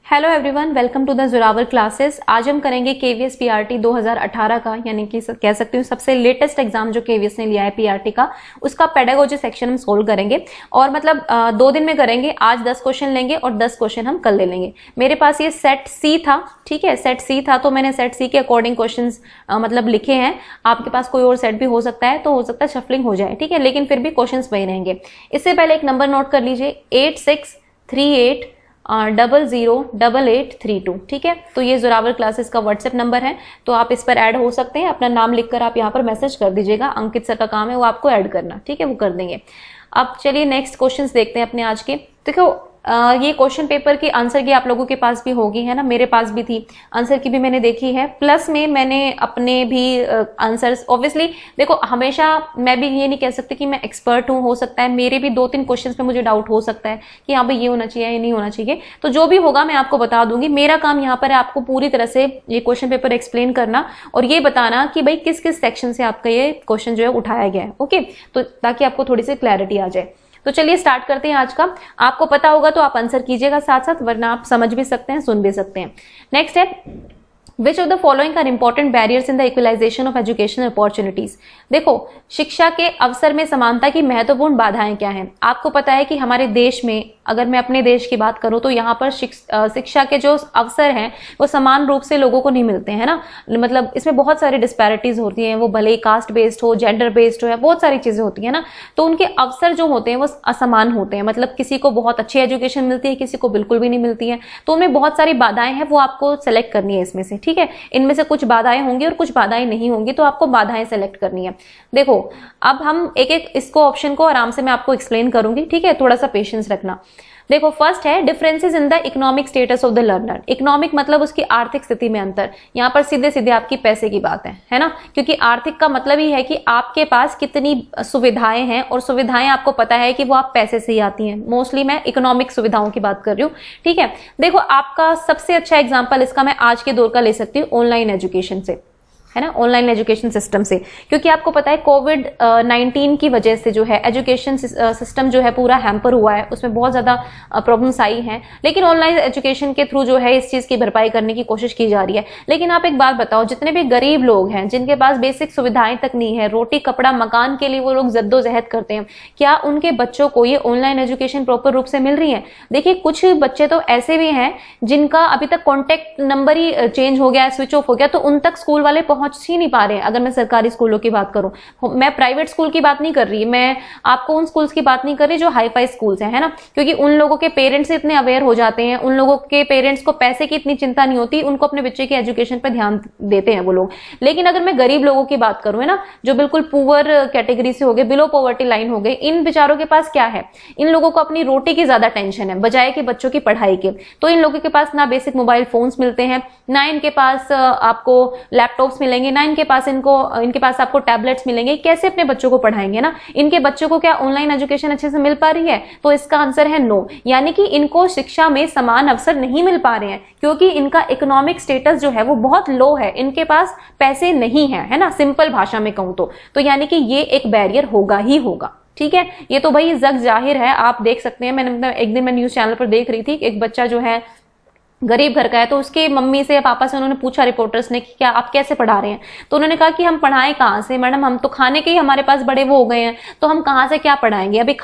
Hello everyone, welcome to the Zorawar classes. आज हम करेंगे केवीएस पीआरटी 2018 का, यानी कि कह सकती हूँ सबसे लेटेस्ट एग्जाम जो केवीएस ने लिया है पीआरटी का, उसका पेडागोजी सेक्शन हम सोल्व करेंगे। और मतलब 2 दिन में करेंगे। आज 10 क्वेश्चन लेंगे और 10 क्वेश्चन हम कल ले लेंगे। मेरे पास ये सेट सी था, ठीक है, सेट सी था, तो मैंने सेट सी के अकॉर्डिंग क्वेश्चन मतलब लिखे हैं। आपके पास कोई और सेट भी हो सकता है, तो हो सकता है शफलिंग हो जाए, ठीक है, लेकिन फिर भी क्वेश्चन वही रहेंगे। इससे पहले एक नंबर नोट कर लीजिए, 8638008832, ठीक है। तो ये जोरावर क्लासेस का व्हाट्सएप नंबर है, तो आप इस पर ऐड हो सकते हैं। अपना नाम लिखकर आप यहाँ पर मैसेज कर दीजिएगा। अंकित सर का काम है वो आपको ऐड करना, ठीक है, वो कर देंगे। अब चलिए नेक्स्ट क्वेश्चंस देखते हैं अपने आज के। देखो ये क्वेश्चन पेपर की आंसर की आप लोगों के पास भी होगी, है ना, मेरे पास भी थी, आंसर की भी मैंने देखी है, प्लस में मैंने अपने भी आंसर्स ऑब्वियसली देखो, हमेशा मैं भी ये नहीं कह सकती कि मैं एक्सपर्ट हूँ। हो सकता है मेरे भी 2-3 क्वेश्चंस पे मुझे डाउट हो सकता है कि हाँ भाई ये होना चाहिए, ये नहीं होना चाहिए, तो जो भी होगा मैं आपको बता दूंगी। मेरा काम यहाँ पर है आपको पूरी तरह से ये क्वेश्चन पेपर एक्सप्लेन करना और ये बताना कि भाई किस किस सेक्शन से आपका ये क्वेश्चन जो है उठाया गया है, ओके, तो ताकि आपको थोड़ी सी क्लैरिटी आ जाए। तो चलिए स्टार्ट करते हैं आज का। आपको पता होगा तो आप आंसर कीजिएगा साथ साथ, वरना आप समझ भी सकते हैं, सुन भी सकते हैं। नेक्स्ट है, Which of the following are important barriers in the equalization of educational opportunities? देखो, शिक्षा के अवसर में समानता की महत्वपूर्ण बाधाएं क्या हैं? आपको पता है कि हमारे देश में, अगर मैं अपने देश की बात करूं तो यहाँ पर शिक्षा के जो अवसर हैं वो समान रूप से लोगों को नहीं मिलते हैं ना। मतलब इसमें बहुत सारी डिस्पैरिटीज होती हैं, वो भले ही कास्ट बेस्ड हो, जेंडर बेस्ड हो, या बहुत सारी चीजें होती है ना। तो उनके अवसर जो होते हैं वो असमान होते हैं। मतलब किसी को बहुत अच्छी एजुकेशन मिलती है, किसी को बिल्कुल भी नहीं मिलती है। तो उनमें बहुत सारी बाधाएं हैं, वो आपको सेलेक्ट करनी है इसमें से, ठीक है। इनमें से कुछ बाधाएं होंगी और कुछ बाधाएं नहीं होंगी, तो आपको बाधाएं सेलेक्ट करनी है। देखो अब हम एक एक इसको ऑप्शन को आराम से मैं आपको एक्सप्लेन करूंगी, ठीक है, थोड़ा सा पेशेंस रखना। देखो फर्स्ट है differences in the economic status of the learner. Economic मतलब उसकी आर्थिक स्थिति में अंतर। यहाँ पर सीधे सीधे आपकी पैसे की बात है ना, क्योंकि आर्थिक का मतलब ही है कि आपके पास कितनी सुविधाएं हैं, और सुविधाएं आपको पता है कि वो आप पैसे से ही आती हैं। मोस्टली मैं इकोनॉमिक सुविधाओं की बात कर रही हूँ, ठीक है। देखो आपका सबसे अच्छा एग्जाम्पल इसका मैं आज के दौर का ले सकती हूँ, ऑनलाइन एजुकेशन से, है ना, ऑनलाइन एजुकेशन सिस्टम से। क्योंकि आपको पता है कोविड-19 की वजह से जो है एजुकेशन सिस्टम जो है पूरा हैम्पर हुआ है, उसमें बहुत ज्यादा प्रॉब्लम्स आई हैं, लेकिन ऑनलाइन एजुकेशन के थ्रू जो है इस चीज की भरपाई करने की कोशिश की जा रही है। लेकिन आप एक बात बताओ, जितने भी गरीब लोग हैं जिनके पास बेसिक सुविधाएं तक नहीं है, रोटी कपड़ा मकान के लिए वो लोग जद्दोजहद करते हैं, क्या उनके बच्चों को ये ऑनलाइन एजुकेशन प्रॉपर रूप से मिल रही है? देखिए कुछ बच्चे तो ऐसे भी हैं जिनका अभी तक कॉन्टेक्ट नंबर ही चेंज हो गया, स्विच ऑफ हो गया, तो उन तक स्कूल वाले पहुंच ही नहीं पा रहे हैं। अगर मैं सरकारी स्कूलों की बात करूं, मैं प्राइवेट स्कूल की बात नहीं कर रही, मैं आपको उन स्कूल्स की बात नहीं कर रही जो हाई फाई स्कूल्स हैं, है ना, क्योंकि उन लोगों के पेरेंट्स इतने अवेयर हो जाते हैं, उन लोगों के पेरेंट्स को पैसे की इतनी चिंता नहीं होती, उनको अपने बच्चे की एजुकेशन पर ध्यान देते हैं वो लोग। लेकिन अगर मैं गरीब लोगों की बात करूं, है ना, जो बिल्कुल पुअर कैटेगरी से हो गए, बिलो पॉवर्टी लाइन हो गए, इन बेचारों के पास क्या है? इन लोगों को अपनी रोटी की ज्यादा टेंशन है बजाय कि बच्चों की पढ़ाई के। तो इन लोगों के पास ना बेसिक मोबाइल फोन्स मिलते हैं, ना इनके पास आपको लैपटॉप्स मिलेंगे, ना इनके पास आपको टैबलेट्स मिलेंगे। कैसे अपने बच्चों को पढ़ाएंगे ना? इनके बच्चों को क्या ऑनलाइन एजुकेशन अच्छे से मिल पा रही है? तो इसका आंसर है नो, यानी कि इनको शिक्षा में समान अवसर नहीं मिल पा रहे हैं, क्योंकि इनका इकोनॉमिक स्टेटस जो है वो बहुत लो है, इनके पास पैसे नहीं है ना, सिंपल भाषा में कहूं तो यानी कि ये एक बैरियर होगा ही होगा, ठीक है। ये तो भाई जग जाहिर है, आप देख सकते हैं। मैंने मतलब एक दिन मैं न्यूज चैनल पर देख रही थी, एक बच्चा जो है गरीब घर का है, तो उसके मम्मी से या पापा से उन्होंने पूछा रिपोर्टर्स ने कि क्या आप कैसे पढ़ा रहे हैं? तो उन्होंने कहा कि हम पढ़ाएं कहाँ से मैडम, हम तो खाने के ही हमारे पास बड़े वो हो गए हैं, तो हम कहाँ से क्या पढ़ाएंगे? अभी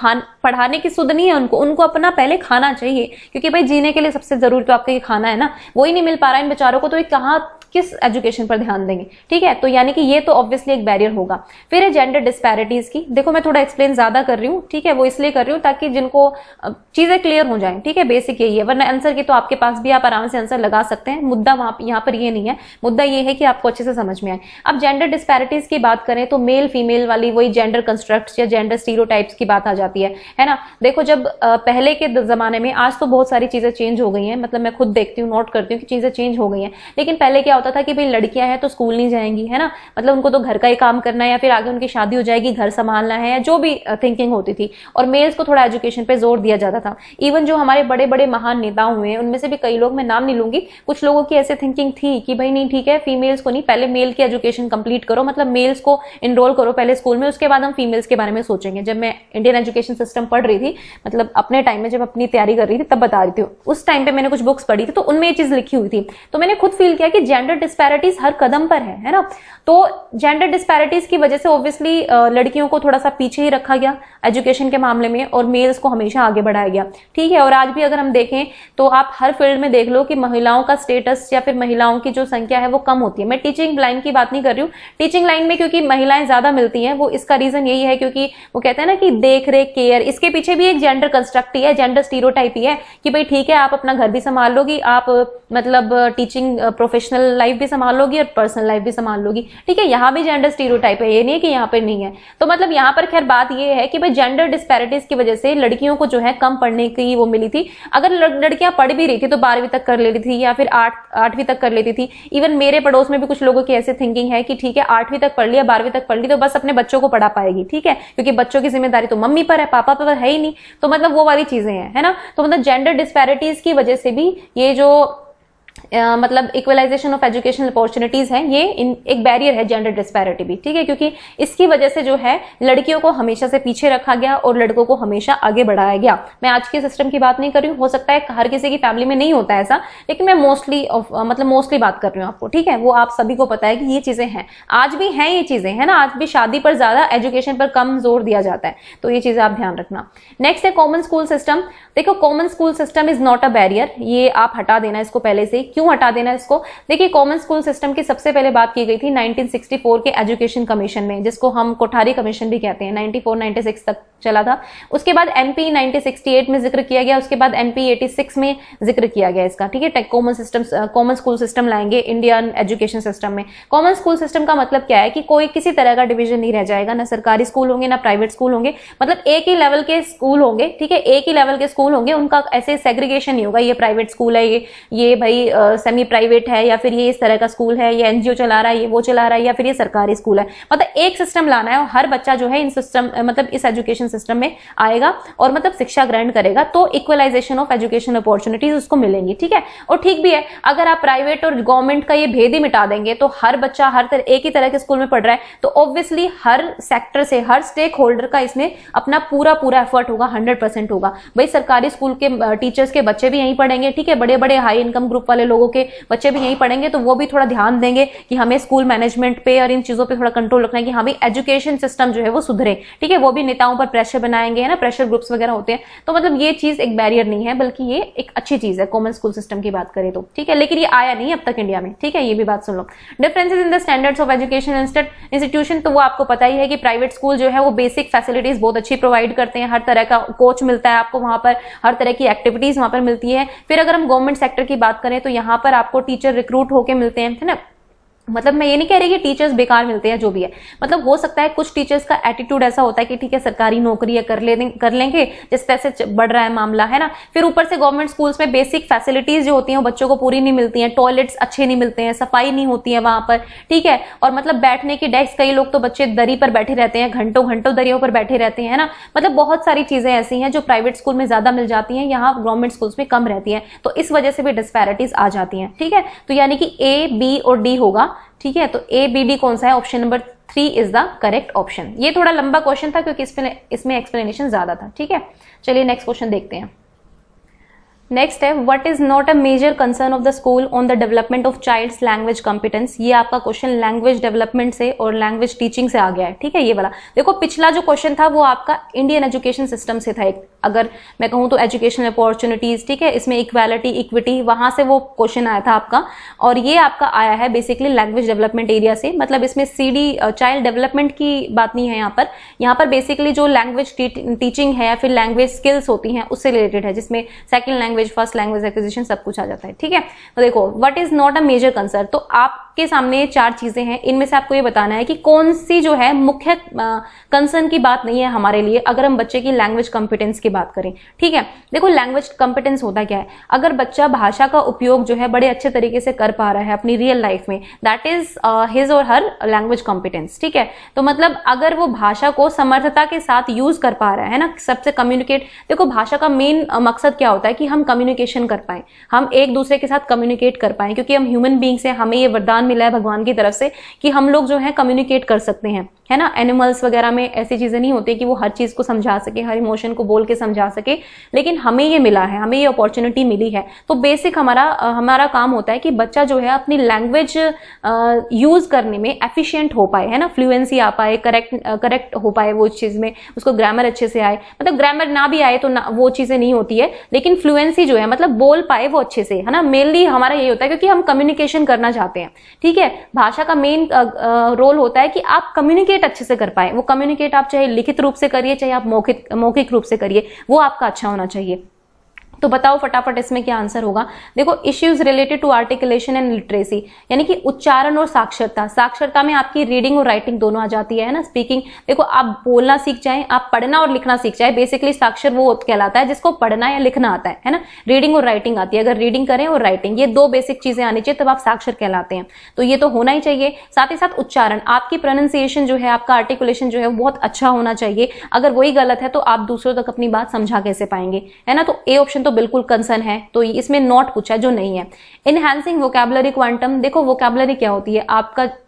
पढ़ाने की सुध नहीं है उनको अपना पहले खाना चाहिए, क्योंकि भाई जीने के लिए सबसे जरूरी तो आपका ये खाना है ना, वही नहीं मिल पा रहा है इन बेचारों को, तो ये कहाँ किस एजुकेशन पर ध्यान देंगे, ठीक है। तो यानी कि ये तो ऑब्वियसली एक बैरियर होगा। फिर है जेंडर डिस्पैरिटीज की। देखो मैं थोड़ा एक्सप्लेन ज्यादा कर रही हूँ, ठीक है, वो इसलिए कर रही हूँ ताकि जिनको चीजें क्लियर हो जाएं, ठीक है, बेसिक यही है, वरना आंसर की तो आपके पास भी आप आराम से आंसर लगा सकते हैं। मुद्दा यहाँ पर ये नहीं है, मुद्दा ये है कि आपको अच्छे से समझ में आए। अब जेंडर डिस्पैरिटीज की बात करें तो मेल फीमेल वाली वही जेंडर कंस्ट्रक्ट्स या जेंडर स्टीरियोटाइप्स की बात आ जाती है ना। देखो जब पहले के जमाने में, आज तो बहुत सारी चीजें चेंज हो गई हैं, मतलब मैं खुद देखती हूँ, नोट करती हूँ कि चीजें चेंज हो गई हैं, लेकिन पहले क्या होता था कि भाई लड़कियां हैं तो स्कूल नहीं जाएंगी, है ना, मतलब उनको तो घर का ही काम करना है या फिर आगे उनकी शादी हो जाएगी, घर संभालना है, या जो भी थिंकिंग होती थी। और मेल्स को थोड़ा एजुकेशन पे जोर दिया जाता था। इवन जो हमारे बड़े बड़े महान नेता हुए हैं उनमें से भी कई लोग, मैं नाम नहीं लूंगी, कुछ लोगों की ऐसे थिंकिंग थी कि भाई नहीं ठीक है, फीमेल्स को नहीं, पहले मेल की एजुकेशन कंप्लीट करो, मतलब मेल्स को इनरोल करो पहले स्कूल में, उसके बाद हम फीमेल्स के बारे में सोचेंगे। जब मैं इंडियन एजुकेशन सिस्टम पढ़ रही थी, मतलब अपने टाइम में जब अपनी तैयारी कर रही थी तब बता रही थी, उस टाइम पे मैंने कुछ बुक्स पढ़ी थी तो उनमें ये चीज लिखी हुई थी। तो मैंने खुद फील किया कि जेंडर डिस्पैरिटीज हर कदम पर है ना। तो जेंडर डिस्पैरिटीज की वजह से ऑब्वियसली लड़कियों को थोड़ा सा पीछे ही रखा गया एजुकेशन के मामले में और मेल्स को हमेशा आगे बढ़ाया गया, ठीक है। और आज भी अगर हम देखें तो आप हर फील्ड में देख लो कि महिलाओं का स्टेटस या फिर महिलाओं की जो संख्या है वो कम होती है। मैं टीचिंग लाइन की बात नहीं कर रही हूँ, टीचिंग लाइन में क्योंकि महिलाएं ज्यादा मिलती हैं, वो इसका रीजन यही है क्योंकि वो कहते हैं ना कि देख रेख केयर, इसके पीछे भी एक जेंडर कंस्ट्रक्ट ही है, जेंडर स्टीरियोटाइप ही है कि भाई ठीक है आप अपना घर भी संभाल लोगी, आप मतलब टीचिंग प्रोफेशनल लाइफ भी संभाल लोगी और पर्सनल लाइफ भी संभाल लोगी, ठीक है। यहाँ भी जेंडर स्टीरियोटाइप है, ये नहीं है कि यहाँ पर नहीं है। तो मतलब यहाँ पर खैर बात ये है कि भाई जेंडर डिस्पैरिटीज की वजह से लड़कियों को जो है कम पढ़ने की वो मिली थी। अगर लड़कियां पढ़ भी रही थी तो 12वीं तक कर लेती थी या फिर 8वीं तक कर लेती थी। इवन मेरे पड़ोस में भी कुछ लोगों की ऐसे थिंकिंग है कि ठीक है 8वीं तक पढ़ लिया, 12वीं तक पढ़ ली तो बस अपने बच्चों को पढ़ा पाएगी, ठीक है, क्योंकि बच्चों की जिम्मेदारी तो मम्मी पर है, पापा पर है ही नहीं। तो मतलब वो वाली चीजें हैं, है ना। तो मतलब जेंडर डिस्पैरिटीज की वजह से भी ये जो मतलब इक्वलाइजेशन ऑफ एजुकेशनल अपॉर्चुनिटीज है, ये एक बैरियर है जेंडर डिस्पैरिटी भी, ठीक है, क्योंकि इसकी वजह से जो है लड़कियों को हमेशा से पीछे रखा गया और लड़कों को हमेशा आगे बढ़ाया गया। मैं आज के सिस्टम की बात नहीं कर रही हूँ, हो सकता है हर किसी की फैमिली में नहीं होता ऐसा, लेकिन मैं मोस्टली बात कर रही हूँ आपको, ठीक है। वो आप सभी को पता है कि ये चीजें हैं, आज भी हैं ये चीजें, है ना। आज भी शादी पर ज्यादा, एजुकेशन पर कम जोर दिया जाता है, तो ये चीजें आप ध्यान रखना। नेक्स्ट है कॉमन स्कूल सिस्टम। देखो common school system is not a barrier, ये आप हटा देना इसको पहले से। क्यों हटा देना इसको? देखिए कॉमन स्कूल सिस्टम की सबसे पहले बात की गई थी 1964 के एजुकेशन कमीशन में, जिसको हम कोठारी कमीशन भी कहते हैं, 94-96 तक चला था। उसके बाद एमपी 1968 में जिक्र किया गया, उसके बाद एमपी 86 में जिक्र किया गया इसका, ठीक है। कॉमन स्कूल सिस्टम लाएंगे इंडियन एजुकेशन सिस्टम में। कॉमन स्कूल सिस्टम का मतलब क्या है कि कोई किसी तरह का डिवीजन नहीं रह जाएगा, ना सरकारी स्कूल होंगे ना प्राइवेट स्कूल होंगे, मतलब एक ही लेवल के स्कूल होंगे, ठीक है, एक ही लेवल के स्कूल होंगे, उनका ऐसे सेग्रीगेशन नहीं होगा, ये प्राइवेट स्कूल है, ये भाई सेमी प्राइवेट है, या फिर ये इस तरह का स्कूल है, ये एनजीओ चला रहा है, ये वो चला रहा है, या फिर ये सरकारी स्कूल है। मतलब एक सिस्टम लाना है और हर बच्चा जो है इन सिस्टम मतलब इस एजुकेशन सिस्टम में आएगा और मतलब शिक्षा ग्रहण करेगा, तो इक्वलाइजेशन ऑफ एजुकेशन अपॉर्चुनिटीज उसको मिलेंगी, ठीक है। और ठीक भी है, अगर आप प्राइवेट और गवर्नमेंट का ये भेद ही मिटा देंगे तो हर बच्चा हर तरह एक ही तरह के स्कूल में पढ़ रहा है, तो ऑब्वियसली हर सेक्टर से, हर स्टेक होल्डर का इसमें अपना पूरा एफर्ट होगा, 100% होगा। भाई सरकारी स्कूल के टीचर्स के बच्चे भी यहीं पढ़ेंगे, ठीक है, बड़े बड़े हाई इनकम ग्रुप वाले लोगों के बच्चे भी यहीं पढ़ेंगे, तो वो भी थोड़ा ध्यान देंगे कि हमें स्कूल मैनेजमेंट पे और इन चीजों पे थोड़ा कंट्रोल रखना है कि हाँ भाई एजुकेशन सिस्टम जो है वो सुधरे, ठीक है। वो भी नेताओं पर प्रेशर बनाएंगे, है ना, प्रेशर ग्रुप्स वगैरह होते हैं। तो मतलब ये चीज एक बैरियर नहीं है, बल्कि ये एक अच्छी चीज है कॉमन स्कूल सिस्टम की बात करें तो, ठीक है। लेकिन ये आया नहीं अब तक इंडिया में, ठीक है, ये भी बात सुन लो। Differences in the standards of education institution, तो वो आपको पता ही है कि प्राइवेट स्कूल जो है वो बेसिक फैसिलिटीज बहुत अच्छी प्रोवाइड करते हैं, हर तरह का कोच मिलता है आपको वहां पर, हर तरह की एक्टिविटीज वहां पर मिलती है। फिर अगर हम गवर्नमेंट सेक्टर की बात करें तो यहाँ पर आपको टीचर रिक्रूट होके मिलते हैं, है ना। मतलब मैं ये नहीं कह रही कि टीचर्स बेकार मिलते हैं, जो भी है, मतलब हो सकता है कुछ टीचर्स का एटीट्यूड ऐसा होता है कि ठीक है सरकारी नौकरी है कर लेंगे जिस तरह से बढ़ रहा है मामला, है ना। फिर ऊपर से गवर्नमेंट स्कूल्स में बेसिक फैसिलिटीज जो होती हैं वो बच्चों को पूरी नहीं मिलती हैं, टॉयलेट्स अच्छे नहीं मिलते हैं, सफाई नहीं होती है वहां पर, ठीक है। और मतलब बैठने की डेस्क, कई लोग तो बच्चे दरी पर बैठे रहते हैं, घंटों घंटों दरियों पर बैठे रहते हैं, ना। मतलब बहुत सारी चीजें ऐसी हैं जो प्राइवेट स्कूल में ज्यादा मिल जाती हैं, यहाँ गवर्नमेंट स्कूल्स में कम रहती है, तो इस वजह से भी डिस्पैरिटीज आ जाती हैं, ठीक है। तो यानी कि ए, बी और डी होगा, ठीक है। तो ए, बी, डी कौन सा है? Option number 3 is the correct option. ये थोड़ा लंबा क्वेश्चन था क्योंकि इसमें एक्सप्लेनेशन ज्यादा था, ठीक है। चलिए नेक्स्ट क्वेश्चन देखते हैं। नेक्स्ट है what is not a major concern of the school on the development of child's language competence. ये आपका क्वेश्चन लैंग्वेज डेवलपमेंट से और लैंग्वेज टीचिंग से आ गया है, ठीक है, ये वाला। देखो पिछला जो क्वेश्चन था वो आपका इंडियन एजुकेशन सिस्टम से था, अगर मैं कहूं तो एजुकेशनल अपॉर्चुनिटीज, ठीक है, इसमें इक्वालिटी, इक्विटी, वहां से वो क्वेश्चन आया था आपका। और ये आपका आया है बेसिकली लैंग्वेज डेवलपमेंट एरिया से, मतलब इसमें सीडी चाइल्ड डेवलपमेंट की बात नहीं है यहाँ पर बेसिकली जो लैंग्वेज टीचिंग है या फिर लैंग्वेज स्किल्स होती हैं उससे रिलेटेड है, जिसमें second language, first language acquisition सब कुछ आ जाता है, ठीक है। तो देखो what is not a major concern, तो आप आपके सामने 4 चीजें हैं, इनमें से आपको ये बताना है कि कौन सी जो है मुख्य कंसर्न की बात नहीं है हमारे लिए अगर हम बच्चे की लैंग्वेज कॉम्पिटेंस की बात करें। ठीक है, देखो लैंग्वेज कॉम्पिटेंस होता क्या है, अगर बच्चा भाषा का उपयोग जो है बड़े अच्छे तरीके से कर पा रहा है अपनी रियल लाइफ में, दैट इज हिज और हर लैंग्वेज कॉम्पिटेंस। ठीक है, तो मतलब अगर वो भाषा को समर्थता के साथ यूज कर पा रहा है ना, सबसे कम्युनिकेट, देखो भाषा का मेन मकसद क्या होता है कि हम कम्युनिकेशन कर पाए, हम एक दूसरे के साथ कम्युनिकेट कर पाए, क्योंकि हम ह्यूमन बींग्स हैं, हमें ये वरदान मिला है भगवान की तरफ से कि हम लोग जो है कम्युनिकेट कर सकते हैं, है ना। एनिमल्स वगैरह में ऐसी चीजें नहीं होती कि वो हर चीज को समझा सके, हर इमोशन को बोल के समझा सके, लेकिन हमें ये मिला है, हमें ये अपॉर्चुनिटी मिली है। तो बेसिक हमारा काम होता है कि बच्चा जो है अपनी लैंग्वेज यूज करने में एफिशिएंट हो पाए, है ना, फ्लुएंसी आ पाए, करेक्ट हो पाए वो चीज में, उसको ग्रामर अच्छे से आए, मतलब ग्रामर ना भी आए तो वो चीजें नहीं होती है, लेकिन फ्लुएंसी जो है मतलब बोल पाए वो अच्छे से, है ना। मेनली हमारा यही होता है क्योंकि हम कम्युनिकेशन करना चाहते हैं। ठीक है, भाषा का मेन रोल होता है कि आप कम्युनिकेट अच्छे से कर पाए। वो कम्युनिकेट आप चाहे लिखित रूप से करिए, चाहे आप मौखिक रूप से करिए, वो आपका अच्छा होना चाहिए। तो बताओ फटाफट इसमें क्या आंसर होगा। देखो issues related to articulation and literacy, यानी कि उच्चारण और साक्षरता। साक्षरता में आपकी रीडिंग और राइटिंग दोनों आ जाती है ना, स्पीकिंग। देखो आप बोलना सीख जाएं, आप पढ़ना और लिखना सीख जाए, बेसिकली साक्षर वो कहलाता है जिसको पढ़ना या लिखना आता है ना। रीडिंग और राइटिंग आती है, अगर रीडिंग करें और राइटिंग, ये 2 बेसिक चीजें आनी चाहिए, तब आप साक्षर कहलाते हैं। तो ये तो होना ही चाहिए। साथ ही साथ उच्चारण, आपकी प्रोनाउंसिएशन जो है, आपका आर्टिकुलेशन जो है वो बहुत अच्छा होना चाहिए। अगर वही गलत है तो आप दूसरों तक अपनी बात समझा कैसे पाएंगे, है ना। तो ए ऑप्शन तो बिल्कुल कंसर्न है, तो इसमें नॉट पूछा जो नहीं है। इनहैंसिंग वोकैबुलरी क्वांटम, देखो वोकैबुलरी क्या होती है,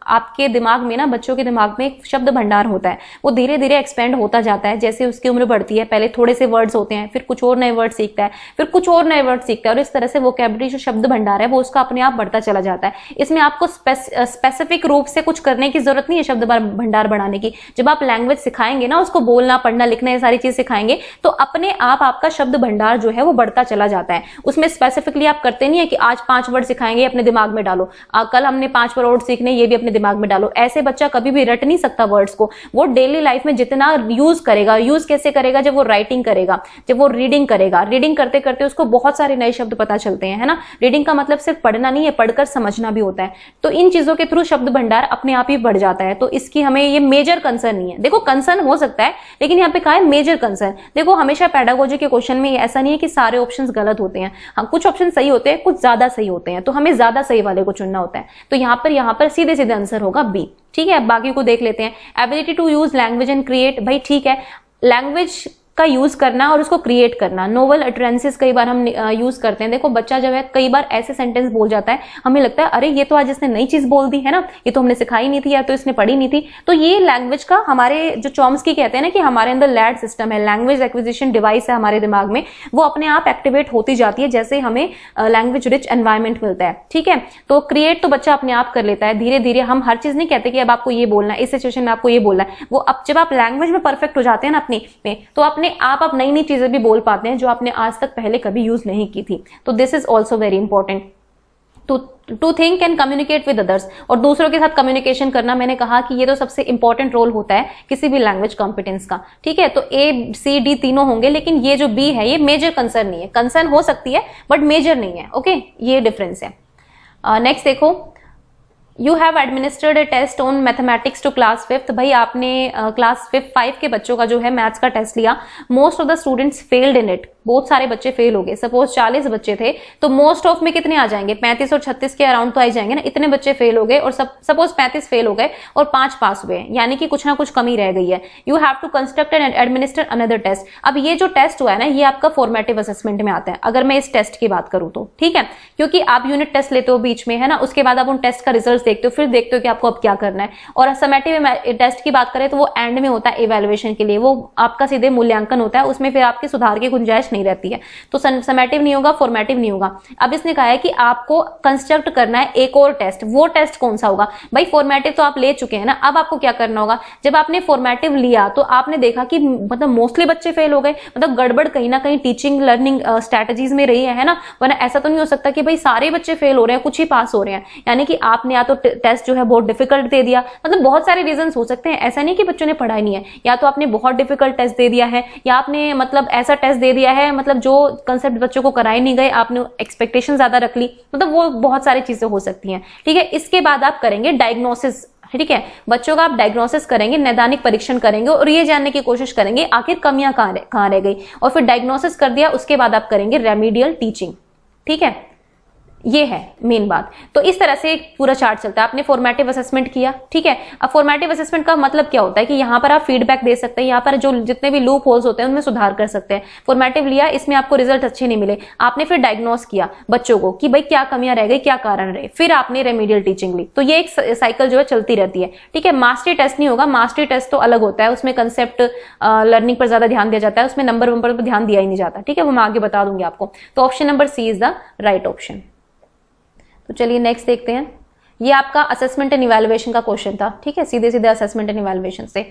आपके दिमाग में ना, बच्चों के दिमाग में एक शब्द भंडार होता है, वो धीरे धीरे एक्सपेंड होता जाता है जैसे उसकी उम्र बढ़ती है। पहले थोड़े से वर्ड्स होते हैं, फिर कुछ और नए वर्ड सीखता है, फिर कुछ और नए वर्ड सीखता है, और इस तरह से वोकैबुलरी जो शब्द भंडार है वो उसका अपने आप बढ़ता चला जाता है। इसमें आपको स्पेसिफिक रूप से कुछ करने की जरूरत नहीं है शब्द भंडार बढ़ाने की। जब आप लैंग्वेज सिखाएंगे ना, उसको बोलना पढ़ना लिखना ये सारी चीज सिखाएंगे, तो अपने आप आपका शब्द भंडार जो है वो बढ़ता चला जाता है। उसमें स्पेसिफिकली आप करते नहीं है कि आज 5 वर्ड सिखाएंगे अपने दिमाग में डालो, कल हमने 5 वर्ड सीखने ये भी अपने दिमाग में डालो। ऐसे बच्चा कभी भी रट नहीं सकता वर्ड्स को। वो डेली लाइफ में जितना यूज करेगा, यूज कैसे करेगा, जब वो राइटिंग करेगा, जब वो रीडिंग करेगा, रीडिंग करते करते उसको बहुत सारे नए शब्द पता चलते हैं, है ना। रीडिंग का मतलब सिर्फ पढ़ना नहीं है, पढ़कर समझना भी होता है। तो इन चीजों के थ्रू शब्द भंडार अपने आप ही बढ़ जाता है। तो इसकी हमें ये मेजर कंसर्न नहीं है। देखो कंसर्न हो सकता है, लेकिन यहाँ पे कहा है मेजर कंसर्न। देखो हमेशा पेडागोजी के क्वेश्चन में ऐसा नहीं है कि सारे ऑप्शंस गलत होते हैं, हाँ कुछ ऑप्शन सही होते हैं, कुछ ज्यादा सही होते हैं, तो हमें ज्यादा सही वाले को चुनना होता है। तो यहाँ पर सीधे सीधे आंसर होगा बी। ठीक है, अब बाकी को देख लेते हैं। Ability to use language and create, भाई ठीक है, लैंग्वेज का यूज करना और उसको क्रिएट करना। नोवेल अटरेंसेस कई बार हम यूज करते हैं। देखो बच्चा जब है कई बार ऐसे सेंटेंस बोल जाता है, हमें लगता है अरे ये तो आज इसने नई चीज बोल दी है ना, ये तो हमने सिखाई नहीं थी या तो इसने पढ़ी नहीं थी। तो ये लैंग्वेज का, हमारे जो चॉम्स्की कहते हैं ना कि हमारे अंदर लैड सिस्टम है, लैंग्वेज एक्विजिशन डिवाइस है हमारे दिमाग में, वो अपने आप एक्टिवेट होती जाती है जैसे हमें लैंग्वेज रिच एनवायरमेंट मिलता है। ठीक है, तो क्रिएट तो बच्चा अपने आप कर लेता है धीरे धीरे। हम हर चीज नहीं कहते कि अब आपको ये बोलना है, इस सिचुएशन में आपको ये बोलना है। वो अब जब आप लैंग्वेज में परफेक्ट हो जाते हैं ना अपनी में, तो अपने आप नई चीजें भी बोल पाते हैं जो आपने आज तक पहले कभी यूज नहीं की थी। तो this is also very important to think and communicate with others, और दूसरों के साथ कम्युनिकेशन करना। मैंने कहा कि ये तो सबसे इंपॉर्टेंट रोल होता है किसी भी लैंग्वेज कॉम्पिटेंस का। ठीक है, तो ए सी डी तीनों होंगे, लेकिन ये जो बी है ये मेजर कंसर्न नहीं है। कंसर्न हो सकती है बट मेजर नहीं है। ओके, ये डिफरेंस है। नेक्स्ट देखो, you have administered a test on mathematics to class 5th। भाई आपने क्लास 5 के बच्चों का जो है मैथ्स का टेस्ट लिया। Most of the students failed in it, बहुत सारे बच्चे फेल हो गए। सपोज 40 बच्चे थे तो मोस्ट ऑफ में कितने आ जाएंगे, 35 और 36 के अराउंड तो आ जाएंगे ना। इतने बच्चे फेल हो गए और सपोज 35 फेल हो गए और 5 पास हुए, यानी कि कुछ ना कुछ कमी रह गई है। You have to construct and administer another test. अब ये जो टेस्ट हुआ है ना, ये आपका फॉर्मेटिव असेसमेंट में आता है अगर मैं इस टेस्ट की बात करूं तो। ठीक है, क्योंकि आप यूनिट टेस्ट लेते हो बीच में, है ना, उसके बाद आप उन टेस्ट का रिजल्ट देखते हो, फिर देखते हो कि आपको अब क्या करना है। और समेटिव टेस्ट की बात करें तो वो एंड में होता है इवैल्यूएशन के लिए, वो आपका सीधे मूल्यांकन होता है, उसमें फिर आपकी सुधार की गुंजाइश नहीं रहती है। तो समेटिव नहीं होगा, फॉर्मेटिव नहीं होगा। अब इसने कहा है कि आपको कंस्ट्रक्ट करना है एक और टेस्ट। वो टेस्ट कौन सा होगा? भाई फॉर्मेटिव तो आप ले चुके हैं ना, अब आपको क्या करना होगा। जब आपने फॉर्मेटिव लिया तो आपने देखा कि मतलब मोस्टली बच्चे फेल हो गए, मतलब गड़बड़ कहीं ना कहीं टीचिंग लर्निंग स्ट्रैटेजीज में रही है ना, वरना ऐसा तो नहीं हो सकता कि भाई सारे बच्चे फेल हो रहे हैं कुछ ही पास हो रहे हैं। यानी कि आपने या तो टेस्ट जो है बहुत डिफिकल्ट दे दिया, मतलब बहुत सारे रीजन हो सकते हैं, ऐसा नहीं कि बच्चों ने पढ़ा ही नहीं है। या तो आपने बहुत डिफिकल्ट टेस्ट दे दिया है, या आपने मतलब ऐसा टेस्ट दे दिया है है मतलब जो कंसेप्ट बच्चों को कराए नहीं गए, आपने एक्सपेक्टेशन ज्यादा रख ली, मतलब वो बहुत सारी चीजें हो सकती हैं। ठीक है, इसके बाद आप करेंगे डायग्नोसिस। ठीक है, बच्चों का आप डायग्नोसिस करेंगे, नैदानिक परीक्षण करेंगे और ये जानने की कोशिश करेंगे आखिर कमियां कहां रह गई, और फिर डायग्नोसिस कर दिया, उसके बाद आप करेंगे रेमेडियल टीचिंग। ठीक है, ये है मेन बात। तो इस तरह से पूरा चार्ट चलता है। आपने फॉर्मेटिव असेसमेंट किया, ठीक है। अब फॉर्मेटिव असेसमेंट का मतलब क्या होता है कि यहाँ पर आप फीडबैक दे सकते हैं, यहाँ पर जो जितने भी लूप होल्स होते हैं उनमें सुधार कर सकते हैं। फॉर्मेटिव लिया, इसमें आपको रिजल्ट अच्छे नहीं मिले, आपने फिर डायग्नोस किया बच्चों को कि भाई क्या कमियां रह गई, क्या कारण रहे, फिर आपने रेमेडियल टीचिंग ली। तो ये एक साइकिल जो है चलती रहती है। ठीक है, मास्टरी टेस्ट नहीं होगा, मास्टरी टेस्ट तो अलग होता है, उसमें कंसेप्ट लर्निंग पर ज्यादा ध्यान दिया जाता है, उसमें नंबर पर ध्यान दिया ही नहीं जाता। ठीक है, वो मैं आगे बता दूंगी आपको। तो option number C is the right option. तो चलिए नेक्स्ट देखते हैं। ये आपका असेसमेंट एंड इवैल्यूएशन का क्वेश्चन था। ठीक है, सीधे सीधे असेसमेंट एंड इवैल्यूएशन से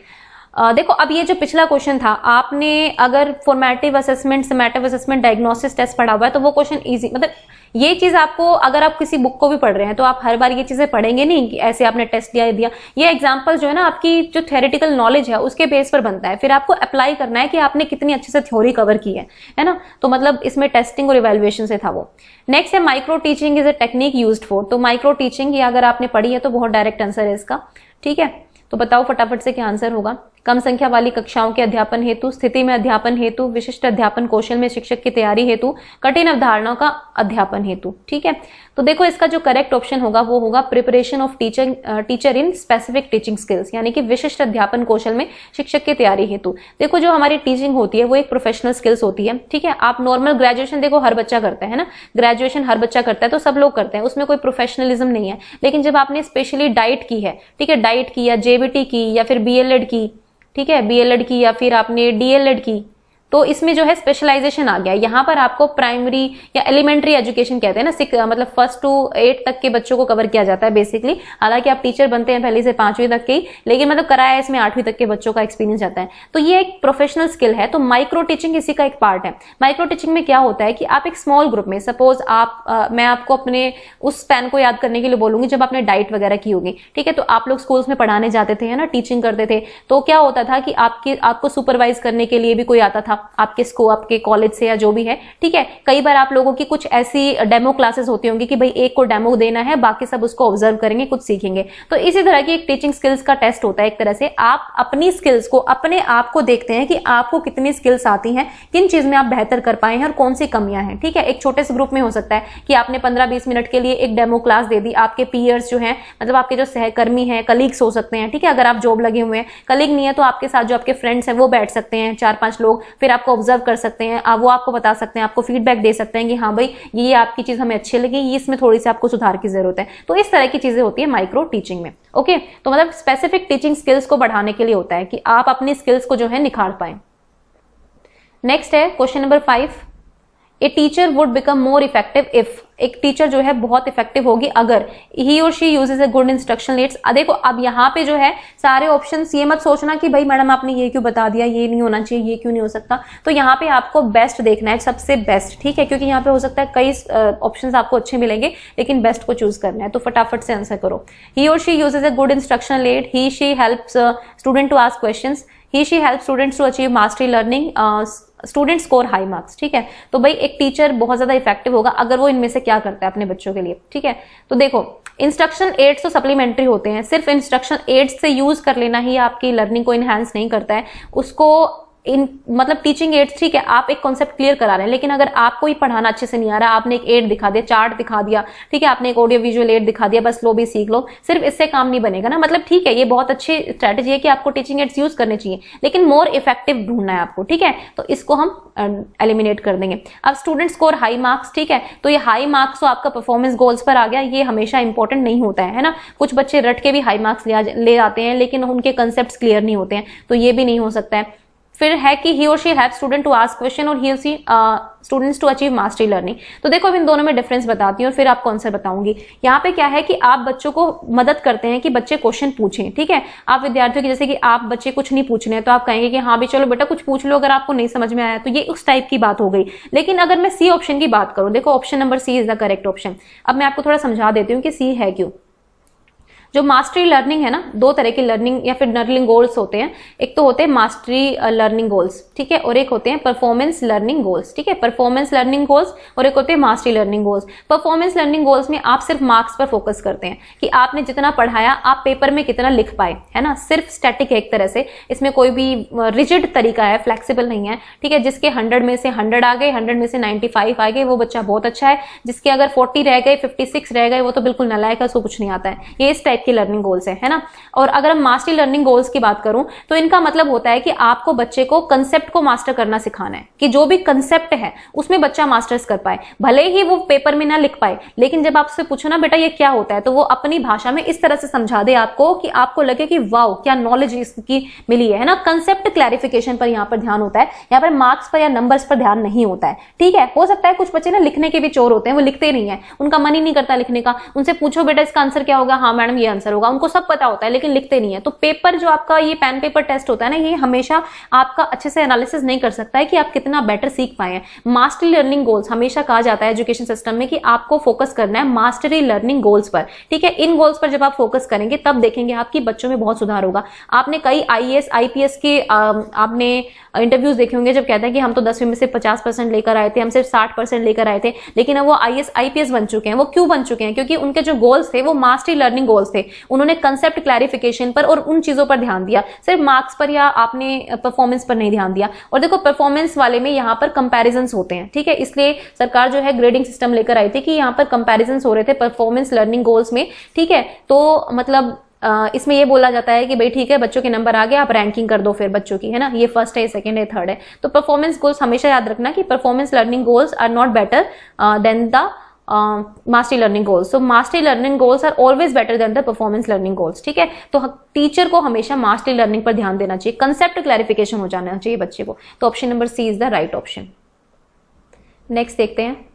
देखो, अब ये जो पिछला क्वेश्चन था, आपने अगर formative assessment, summative assessment, diagnosis test पढ़ा हुआ है तो वो क्वेश्चन इजी, मतलब ये चीज आपको, अगर आप किसी बुक को भी पढ़ रहे हैं तो आप हर बार ये चीजें पढ़ेंगे नहीं कि ऐसे आपने टेस्ट दिया। ये एग्जांपल जो है ना, आपकी जो थ्योरेटिकल नॉलेज है उसके बेस पर बनता है, फिर आपको अप्लाई करना है कि आपने कितनी अच्छे से थ्योरी कवर की है ना। तो मतलब इसमें टेस्टिंग और इवैल्यूएशन से था वो। नेक्स्ट है micro teaching is a technique used for. तो माइक्रो टीचिंग, ये अगर आपने पढ़ी है तो बहुत डायरेक्ट आंसर है इसका। ठीक है, तो बताओ फटाफट से क्या आंसर होगा। कम संख्या वाली कक्षाओं के अध्यापन हेतु, स्थिति में अध्यापन हेतु, विशिष्ट अध्यापन कौशल में शिक्षक की तैयारी हेतु, कठिन अवधारणाओं का अध्यापन हेतु। ठीक है, तो देखो इसका जो करेक्ट ऑप्शन होगा वो होगा preparation of teacher in specific teaching skills, यानी कि विशिष्ट अध्यापन कौशल में शिक्षक की तैयारी हेतु। देखो जो हमारी टीचिंग होती है वो एक प्रोफेशनल स्किल्स होती है। ठीक है, आप नॉर्मल ग्रेजुएशन देखो हर बच्चा करता है ना, ग्रेजुएशन हर बच्चा करता है, तो सब लोग करते हैं, उसमें कोई प्रोफेशनलिज्म नहीं है। लेकिन जब आपने स्पेशली डाइट की है, ठीक है, डाइट की या जेबीटी की या फिर बीएलएड की, ठीक है, बीएलएड की या फिर आपने डीएलएड की, तो इसमें जो है स्पेशलाइजेशन आ गया। यहाँ पर आपको प्राइमरी या एलिमेंट्री एजुकेशन कहते हैं ना, मतलब 1st to 8 तक के बच्चों को कवर किया जाता है बेसिकली। हालांकि आप टीचर बनते हैं पहली से 5वीं तक के, लेकिन मतलब कराया इसमें 8वीं तक के बच्चों का एक्सपीरियंस जाता है। तो ये एक प्रोफेशनल स्किल है। तो माइक्रो टीचिंग इसी का एक पार्ट है। माइक्रो टीचिंग में क्या होता है कि आप एक स्मॉल ग्रुप में, सपोज आप मैं आपको अपने उस स्पैन को याद करने के लिए बोलूंगी जब आपने डाइट वगैरह की होगी। ठीक है, तो आप लोग स्कूल्स में पढ़ाने जाते थे, है ना, टीचिंग करते थे, तो क्या होता था कि आपको सुपरवाइज करने के लिए भी कोई आता था आपके स्कूल, आपके कॉलेज से या जो भी है। ठीक है, कई बार आप लोगों की कुछ ऐसी डेमो क्लासेस होती होंगी कि भाई एक को डेमो देना है, बाकी सब उसको ऑब्जर्व करेंगे, कुछ सीखेंगे। तो इसी तरह की एक टीचिंग स्किल्स का टेस्ट होता है। एक तरह से आप अपनी स्किल्स को, अपने आप को देखते हैं कि आपको कितनी स्किल्स आती हैं, किन चीज में आप बेहतर कर पाए हैं और कौन सी कमियां हैं। ठीक है, एक छोटे से ग्रुप में हो सकता है कि आपने 15-20 मिनट के लिए एक डेमो क्लास दे दी, आपके पीयर्स जो हैं, मतलब आपके जो सहकर्मी हैं, कलीग्स हो सकते हैं। ठीक है, अगर आप जॉब लगे हुए हैं, कलीग नहीं है तो आपके साथ जो आपके फ्रेंड्स हैं वो बैठ सकते हैं, 4-5 लोग, फिर आपको ऑब्जर्व कर सकते हैं, वो आपको बता सकते हैं, आपको फीडबैक दे सकते हैं कि हाँ भाई ये आपकी चीज हमें अच्छी लगी, ये इसमें थोड़ी सी आपको सुधार की जरूरत है। तो इस तरह की चीजें होती है माइक्रो टीचिंग में। ओके, तो मतलब स्पेसिफिक टीचिंग स्किल्स को बढ़ाने के लिए होता है कि आप अपनी स्किल्स को जो है निखार पाए। नेक्स्ट है question number 5, a teacher would become more effective if. एक टीचर जो है बहुत इफेक्टिव होगी अगर ही और she uses a good instruction aids. देखो अब यहाँ पे जो है सारे ऑप्शंस, ये मत सोचना कि भाई मैडम आपने ये क्यों बता दिया, ये नहीं होना चाहिए, ये क्यों नहीं हो सकता। तो यहाँ पे आपको बेस्ट देखना है, सबसे बेस्ट। ठीक है, क्योंकि यहाँ पे हो सकता है कई ऑप्शंस आपको अच्छे मिलेंगे, लेकिन बेस्ट को चूज करना है। तो फटाफट से आंसर करो। ही और she uses a good instruction aid, he she helps student to ask questions, he she help students to achieve mastery learning, student score high marks. ठीक है, तो भाई एक टीचर बहुत ज्यादा इफेक्टिव होगा अगर वो इनमें से क्या करता है अपने बच्चों के लिए। ठीक है, तो देखो इंस्ट्रक्शन एड्स तो सप्लीमेंट्री होते हैं, सिर्फ इंस्ट्रक्शन एड्स से यूज कर लेना ही आपकी लर्निंग को इनहेंस नहीं करता है। उसको मतलब टीचिंग एड्स, ठीक है, आप एक कॉन्सेप्ट क्लियर करा रहे हैं, लेकिन अगर आपको ही पढ़ाना अच्छे से नहीं आ रहा, आपने एक एड दिखा दिया, चार्ट दिखा दिया, ठीक है, आपने एक ऑडियो विजुअल एड दिखा दिया, बस लो भी सीख लो, सिर्फ इससे काम नहीं बनेगा ना। मतलब ठीक है, ये बहुत अच्छी स्ट्रेटेजी है कि आपको टीचिंग एड्स यूज करने चाहिए, लेकिन मोर इफेक्टिव ढूंढना है आपको। ठीक है, तो इसको हम एलिमिनेट कर देंगे। अब स्टूडेंट स्कोर हाई मार्क्स, ठीक है, तो ये हाई मार्क्स तो आपका परफॉर्मेंस गोल्स पर आ गया, ये हमेशा इंपॉर्टेंट नहीं होता है ना। कुछ बच्चे रट के भी हाई मार्क्स ले आते हैं, लेकिन उनके कंसेप्ट क्लियर नहीं होते हैं, तो ये भी नहीं हो सकता है। फिर है कि ही और she help student to ask question or he or she students to achieve mastery learning. तो देखो अब इन दोनों में डिफरेंस बताती हूँ और फिर आपको आंसर बताऊंगी। यहाँ पे क्या है कि आप बच्चों को मदद करते हैं कि बच्चे क्वेश्चन पूछें। ठीक है, आप विद्यार्थियों की, जैसे कि आप बच्चे कुछ नहीं पूछ रहे हैं तो आप कहेंगे कि हाँ भी चलो बेटा कुछ पूछ लो अगर आपको नहीं समझ में आया, तो ये उस टाइप की बात हो गई। लेकिन अगर मैं सी ऑप्शन की बात करूं, देखो option number C is the correct option. अब मैं आपको थोड़ा समझा देती हूँ कि सी है क्यों। जो मास्टरी लर्निंग है ना, दो तरह की लर्निंग या फिर लर्निंग गोल्स होते हैं। एक तो होते हैं मास्टरी लर्निंग गोल्स, ठीक है, और एक होते हैं परफॉर्मेंस लर्निंग गोल्स, ठीक है, परफॉर्मेंस लर्निंग गोल्स और एक होते हैं mastery learning goals. Performance learning goals में आप सिर्फ मार्क्स पर फोकस करते हैं कि आपने जितना पढ़ाया आप पेपर में कितना लिख पाए, है ना, सिर्फ स्टैटिक है एक तरह से, इसमें कोई भी रिजिड तरीका है, फ्लेक्सिबल नहीं है, ठीक है। जिसके 100 में से 100 आ गए, 100 में से 95 आ गए, वो बच्चा बहुत अच्छा है। जिसके अगर 40 रह गए, 56 रह गए, वो तो बिल्कुल नालायक है, उसको कुछ नहीं आता है। ये इस टाइप की लर्निंग गोल्स है ना। और अगर हम मास्टरी लर्निंग गोल्स की बात करूं तो इनका मतलब होता है कि आपको बच्चे को कंसेप्ट को मास्टर करना सिखाना है, कि जो भी कंसेप्ट है उसमें बच्चा मास्टर्स कर पाए। भले ही वो पेपर में ना लिख पाए, लेकिन जब आप उससे पूछो ना बेटा ये क्या होता है, तो वो अपनी भाषा में इस तरह से समझा दे आपको कि आपको लगे कि वाओ क्या नॉलेज इसकी मिली है ना। कंसेप्ट क्लैरिफिकेशन पर यहाँ पर ध्यान होता है, यहाँ पर मार्क्स पर या नंबर्स पर ध्यान नहीं होता है, ठीक है। हो सकता है कुछ बच्चे ना लिखने के भी चोर होते हैं, वो लिखते नहीं है, उनका मन ही नहीं करता लिखने का। उनसे पूछो बेटा इसका आंसर क्या होगा, हाँ मैडम ये आंसर होगा, उनको सब पता होता है लेकिन लिखते नहीं है। तो पेपर जो आपका ये पेन पेपर टेस्ट होता है ना, ये हमेशा आपका अच्छे से एनालिसिस नहीं कर सकता है कि आप कितना बेटर सीख पाए हैं। मास्टरी लर्निंग गोल्स हमेशा कहा जाता है एजुकेशन सिस्टम में कि आपको फोकस करना है मास्टरी लर्निंग गोल्स पर, ठीक है। इन गोल्स पर जब आप फोकस करेंगे तब देखेंगे आपकी बच्चों में बहुत सुधार होगा। आपने कई IAS IPS के आपने इंटरव्यूज देखे होंगे जब कहते हैं कि हम तो 10वीं में से 50% लेकर आए थे, हम सिर्फ 60% लेकर आए थे, लेकिन अब वो IAS IPS बन चुके हैं। वो क्यों बन चुके हैं? क्योंकि उनके जो गोल्स थे वो मास्टरी लर्निंग गोल्स थे। उन्होंने कंसेप्ट क्लैरिफिकेशन पर और उन चीजों पर ध्यान दिया, सिर्फ मार्क्स पर या आपने परफॉर्मेंस पर नहीं ध्यान दिया। और देखो परफॉर्मेंस वाले में यहाँ पर कंपैरिजंस होते हैं, ठीक है, इसलिए सरकार जो है ग्रेडिंग सिस्टम लेकर आई थी कि यहाँ पर कंपैरिजंस हो रहे थे परफॉर्मेंस लर्निंग गोल्स में, ठीक है। तो मतलब इसमें ये बोला जाता है कि भाई ठीक है बच्चों के नंबर आ गए, आप रैंकिंग कर दो फिर बच्चों की, है ना, ये फर्स्ट है, सेकंड है, थर्ड है। तो परफॉर्मेंस गोल्स हमेशा याद रखना कि performance learning goals are not better than the mastery learning goals. So mastery learning goals are always better than the performance learning goals, ठीक है। तो टीचर को हमेशा मास्टरी लर्निंग पर ध्यान देना चाहिए, कंसेप्ट क्लैरिफिकेशन हो जाना चाहिए बच्चे को। तो option number C is the right option. Next देखते हैं।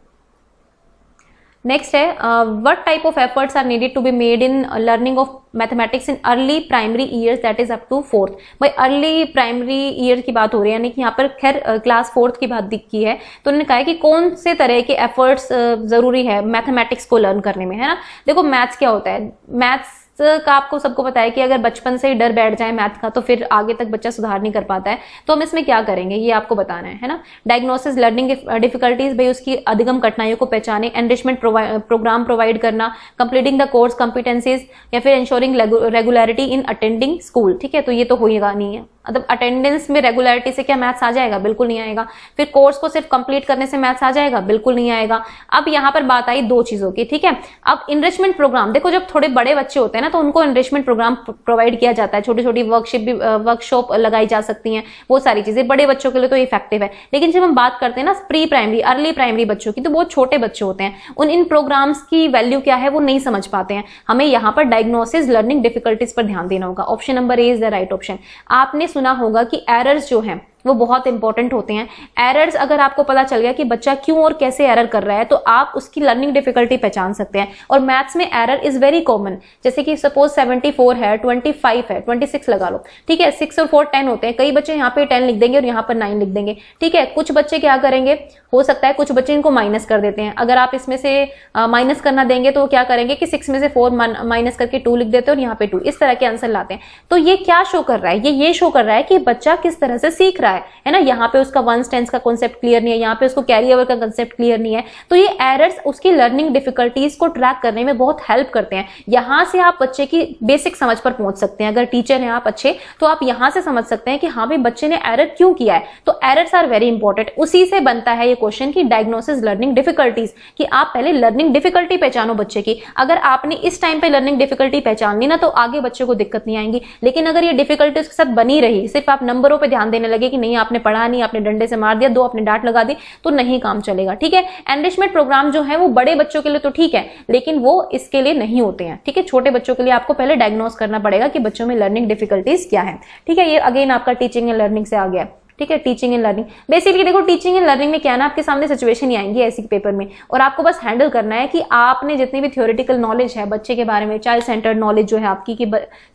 नेक्स्ट है what type of efforts are needed to be made in learning of mathematics in early primary years that is up to 4th। भाई early primary year की बात हो रही है, यानी कि यहाँ पर खैर क्लास 4th की बात की है। तो उन्होंने कहा है कि कौन से तरह के एफर्ट्स जरूरी है मैथमेटिक्स को लर्न करने में, है ना। देखो मैथ्स क्या होता है, मैथ्स का आपको सबको पता है कि अगर बचपन से ही डर बैठ जाए मैथ का तो फिर आगे तक बच्चा सुधार नहीं कर पाता है। तो हम इसमें क्या करेंगे ये आपको बताना है ना। डायग्नोसिस लर्निंग डिफिकल्टीज, भाई उसकी अधिगम कठिनाइयों को पहचाने, एनरिचमेंट प्रोग्राम प्रोवाइड करना, कंप्लीटिंग द कोर्स कॉम्पिटेंसीज, या फिर इंश्योरिंग रेगुलरिटी इन अटेंडिंग स्कूल, ठीक है। तो ये तो होएगा नहीं है, मतलब अटेंडेंस में रेगुलरिटी से क्या मैथ्स आ जाएगा? बिल्कुल नहीं आएगा। फिर कोर्स को सिर्फ कंप्लीट करने से मैथ्स आ जाएगा? बिल्कुल नहीं आएगा। अब यहाँ पर बात आई दो चीजों की, ठीक है। अब इनरिचमेंट प्रोग्राम, देखो जब थोड़े बड़े बच्चे होते हैं ना तो उनको इनरिचमेंट प्रोग्राम प्रोवाइड किया जाता है, छोटी छोटी वर्कशॉप लगाई जा सकती हैं, वो सारी चीजें बड़े बच्चों के लिए तो इफेक्टिव है। लेकिन जब हम बात करते हैं ना प्री प्राइमरी अर्ली प्राइमरी बच्चों की, तो बहुत छोटे बच्चे होते हैं, उन इन प्रोग्राम्स की वैल्यू क्या है वो नहीं समझ पाते हैं। हमें यहाँ पर डायग्नोसिस लर्निंग डिफिकल्टीज पर ध्यान देना होगा। Option number A is the right option. आपने सुना होगा कि एरर्स जो हैं वो बहुत इंपॉर्टेंट होते हैं। एरर्स अगर आपको पता चल गया कि बच्चा क्यों और कैसे एरर कर रहा है तो आप उसकी लर्निंग डिफिकल्टी पहचान सकते हैं। और मैथ्स में एरर इज वेरी कॉमन, जैसे कि सपोज 74 है, 25 है, 26 लगा लो, ठीक है। 6 और 4 10 होते हैं। कई बच्चे यहाँ पे 10 लिख देंगे और यहाँ पर 9 लिख देंगे, ठीक है। कुछ बच्चे क्या करेंगे, हो सकता है कुछ बच्चे इनको माइनस कर देते हैं। अगर आप इसमें से माइनस करना देंगे तो वो क्या करेंगे कि 6 में से 4 माइनस करके 2 लिख देते हैं और यहाँ पे 2, इस तरह के आंसर लाते हैं। तो ये क्या शो कर रहा है, ये शो कर रहा है कि बच्चा किस तरह से सीख रहा है ना। यहाँ पे उसका वंस टेंस का कॉन्सेप्ट क्लियर नहीं है, यहाँ पे उसको कैरी ओवर का कॉन्सेप्ट क्लियर नहीं है। तो ये एरर्स उसकी लर्निंग डिफिकल्टीज को ट्रैक करने में बहुत हेल्प करते हैं। यहां से आप बच्चे की बेसिक समझ पर पहुंच सकते हैं। अगर टीचर हैं आप अच्छे तो आप यहां से समझ सकते हैं कि हाँ भाई बच्चे ने एरर क्यों किया है। तो एरर्स आर वेरी इंपॉर्टेंट। उसी से बनता है ये क्वेश्चन की डायग्नोसिस लर्निंग डिफिकल्टीज, कि आप पहले लर्निंग डिफिकल्टी पहचानो बच्चे की। अगर आपने इस टाइम पे लर्निंग डिफिकल्टी पहचान ली ना तो आगे बच्चे को दिक्कत नहीं आएंगी। लेकिन अगर ये डिफिकल्टी उसके साथ बनी रही, सिर्फ आप नंबरों पर ध्यान देने लगे कि नहीं आपने पढ़ा नहीं, आपने डंडे से मार दिया, 2 आपने डांट लगा दी, तो नहीं काम चलेगा, ठीक है। एनरिचमेंट प्रोग्राम जो है वो बड़े बच्चों के लिए तो ठीक है, लेकिन वो इसके लिए नहीं होते हैं, ठीक है। छोटे बच्चों के लिए आपको पहले डायग्नोस करना पड़ेगा कि बच्चों में लर्निंग डिफिकल्टीज क्या है, ठीक है। ये अगेन आपका टीचिंग एंड लर्निंग से आ गया, ठीक है। टीचिंग एंड लर्निंग बेसिकली देखो, टीचिंग एंड लर्निंग में क्या है ना, आपके सामने सिचुएशन ही आएंगी ऐसी पेपर में और आपको बस हैंडल करना है कि आपने जितनी भी थ्योरेटिकल नॉलेज है बच्चे के बारे में, चाइल्ड सेंटर्ड नॉलेज जो है आपकी कि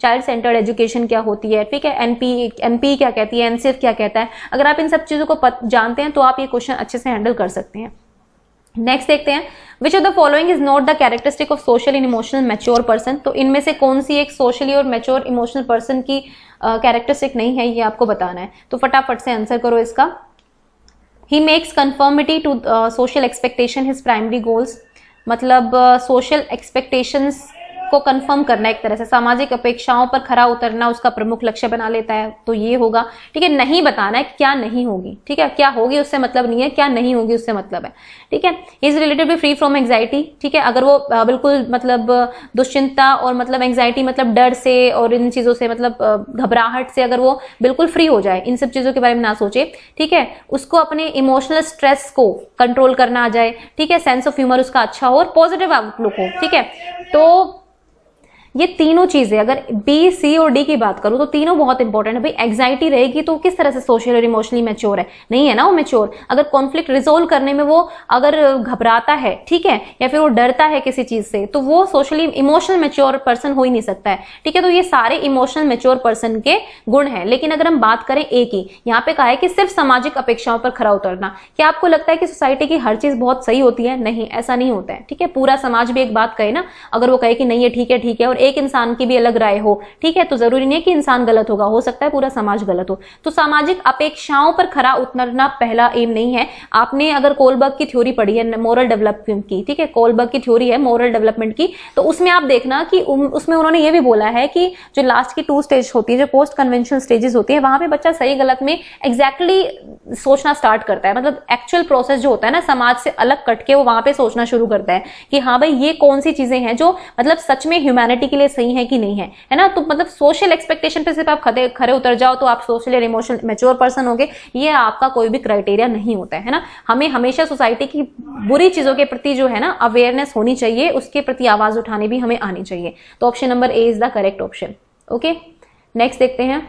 चाइल्ड सेंटर्ड एजुकेशन क्या होती है, ठीक है, एनपी क्या कहती है, एनसीएफ क्या कहता है, अगर आप इन सब चीजों को जानते हैं तो आप ये क्वेश्चन अच्छे से हैंडल कर सकते हैं। नेक्स्ट देखते हैं, which of the following is not the characteristic of social and emotional mature person. तो इनमें से कौन सी एक सोशली और मैच्योर इमोशनल पर्सन की कैरेक्टरिस्टिक नहीं है, ये आपको बताना है। तो फटाफट से आंसर करो इसका। He makes conformity to social expectation his primary goals, मतलब सोशल एक्सपेक्टेशंस को कंफर्म करना, एक तरह से सामाजिक अपेक्षाओं पर खरा उतरना उसका प्रमुख लक्ष्य बना लेता है, तो ये होगा। ठीक है, नहीं बताना है क्या नहीं होगी, ठीक है, क्या होगी उससे मतलब नहीं है, क्या नहीं होगी उससे मतलब है। ठीक है, is relatively free from anxiety. ठीक है, अगर वो बिल्कुल मतलब दुश्चिंता और मतलब एंग्जाइटी मतलब डर से और इन चीजों से मतलब घबराहट से अगर वो बिल्कुल फ्री हो जाए, इन सब चीजों के बारे में ना सोचे। ठीक है, उसको अपने इमोशनल स्ट्रेस को कंट्रोल करना आ जाए। ठीक है, सेंस ऑफ ह्यूमर उसका अच्छा हो और पॉजिटिव आउटलुक हो। ठीक है, तो ये तीनों चीजें, अगर बी, सी और डी की बात करूं तो तीनों बहुत इंपॉर्टेंट है। भाई एंग्जाइटी रहेगी तो किस तरह से सोशल और इमोशनली मैच्योर है, नहीं है ना वो मैच्योर। अगर कॉन्फ्लिक्ट रिजोल्व करने में वो अगर घबराता है, ठीक है, या फिर वो डरता है किसी चीज से, तो वो सोशली इमोशनल मैच्योर पर्सन हो ही नहीं सकता है। ठीक है, तो ये सारे इमोशनल मैच्योर पर्सन के गुण हैं। लेकिन अगर हम बात करें ए की, यहाँ पे कहा है कि सिर्फ सामाजिक अपेक्षाओं पर खरा उतरना। क्या आपको लगता है कि सोसाइटी की हर चीज बहुत सही होती है? नहीं, ऐसा नहीं होता है। ठीक है, पूरा समाज भी एक बात कहे ना, अगर वो कहे कि नहीं ये ठीक है और एक इंसान की भी अलग राय हो, ठीक है, तो जरूरी नहीं है कि इंसान गलत होगा, हो सकता है पूरा समाज गलत हो। तो सामाजिक अपेक्षाओं पर खरा उतरना पहला एम नहीं है। आपने अगर कोलबर्ग की थ्योरी पढ़ी है मोरल डेवलपमेंट की, ठीक है, कोलबर्ग की थ्योरी है मोरल डेवलपमेंट की, तो उसमें आप देखना कि उसमें उन्होंने ये भी बोला है कि जो लास्ट की 2 स्टेज होती है, जो पोस्ट कन्वेंशनल स्टेजेस होती है, वहां पे बच्चा सही गलत में एग्जैक्टली सोचना स्टार्ट करता है। मतलब एक्चुअल प्रोसेस जो होता है ना, समाज से अलग कट के वो वहां पे सोचना शुरू करता है कि हाँ भाई ये कौन सी चीजें हैं जो मतलब सच में ह्यूमैनिटी के लिए सही है कि नहीं है ना। तो मतलब सोशल एक्सपेक्टेशन पे सिर्फ आप खरे उतर जाओ तो आप सोशल और इमोशनल मैच्योर पर्सन होगे, ये आपका कोई भी क्राइटेरिया नहीं होता है ना। हमें हमेशा सोसाइटी की बुरी चीजों के प्रति जो है ना अवेयरनेस होनी चाहिए, उसके प्रति आवाज उठाने भी हमें आनी चाहिए। तो option number A is the correct option. Okay, next देखते हैं।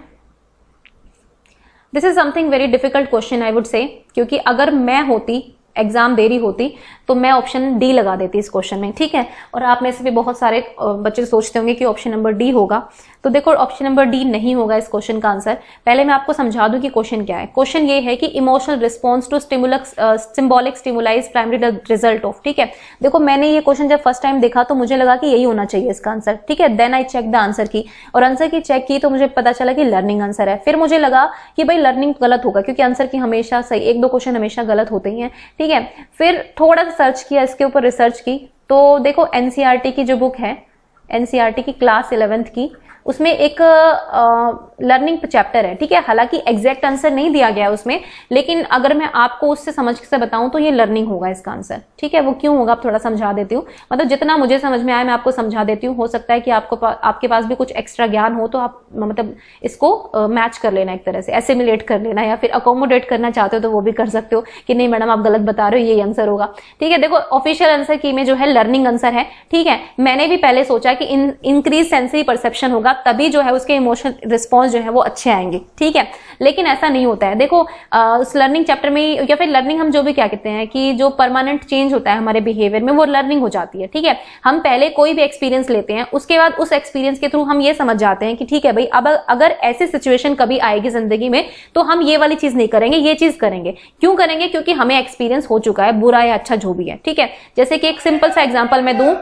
This is something very difficult question I would say, क्योंकि अगर मैं होती एग्जाम दे रही होती तो मैं ऑप्शन डी लगा देती इस क्वेश्चन में। ठीक है, और आप में से भी बहुत सारे बच्चे सोचते होंगे कि ऑप्शन नंबर डी होगा, तो देखो ऑप्शन नंबर डी नहीं होगा इस क्वेश्चन का आंसर। पहले मैं आपको समझा दूं कि क्वेश्चन क्या है। क्वेश्चन ये है कि emotional response to symbolic stimuli is primary result of. ठीक है, देखो मैंने ये क्वेश्चन जब फर्स्ट टाइम देखा तो मुझे लगा कि यही होना चाहिए इसका आंसर। ठीक है, then I check the answer की, और आंसर की चेक की तो मुझे पता चला कि लर्निंग आंसर है। फिर मुझे लगा कि भाई लर्निंग गलत होगा, क्योंकि आंसर की हमेशा सही, 1-2 क्वेश्चन हमेशा गलत होते ही हैं। ठीक है, फिर थोड़ा सा सर्च किया, इसके ऊपर रिसर्च की, तो देखो एनसीईआरटी की जो बुक है, एनसीईआरटी की क्लास 11th की, उसमें एक लर्निंग चैप्टर है। ठीक है, हालांकि एग्जैक्ट आंसर नहीं दिया गया उसमें, लेकिन अगर मैं आपको उससे समझ से बताऊं तो ये लर्निंग होगा इसका आंसर। ठीक है, वो क्यों होगा आप थोड़ा समझा देती हूँ, मतलब जितना मुझे समझ में आया मैं आपको समझा देती हूँ। हो सकता है कि आपके पास भी कुछ एक्स्ट्रा ज्ञान हो तो आप मतलब इसको मैच कर लेना, एक तरह से एसिमिलेट कर लेना, या फिर अकोमोडेट करना चाहते हो तो वो भी कर सकते हो कि नहीं मैडम आप गलत बता रहे हो, ये आंसर होगा। ठीक है, देखो ऑफिशियल आंसर की में जो है लर्निंग आंसर है। ठीक है, मैंने भी पहले सोचा कि इंक्रीज सेंसरी परसेप्शन होगा, तभी जो है उसके इमोशनल रिस्पॉन्स जो है वो अच्छे आएंगे। ठीक है, लेकिन ऐसा नहीं होता है। देखो उस लर्निंग चैप्टर में, या फिर लर्निंग हम जो भी क्या कहते हैं कि जो परमानेंट चेंज होता है हमारे बिहेवियर में, वो लर्निंग हो जाती है। ठीक है, हम पहले कोई भी एक्सपीरियंस लेते हैं, उसके बाद उस एक्सपीरियंस के थ्रू हम ये समझ जाते हैं कि ठीक है भाई अब अगर ऐसी सिचुएशन कभी आएगी जिंदगी में तो हम ये वाली चीज नहीं करेंगे, ये चीज करेंगे। क्यों करेंगे? क्योंकि हमें एक्सपीरियंस हो चुका है, बुरा या अच्छा जो भी है। ठीक है, जैसे कि एक सिंपल सा एग्जांपल मैं दूं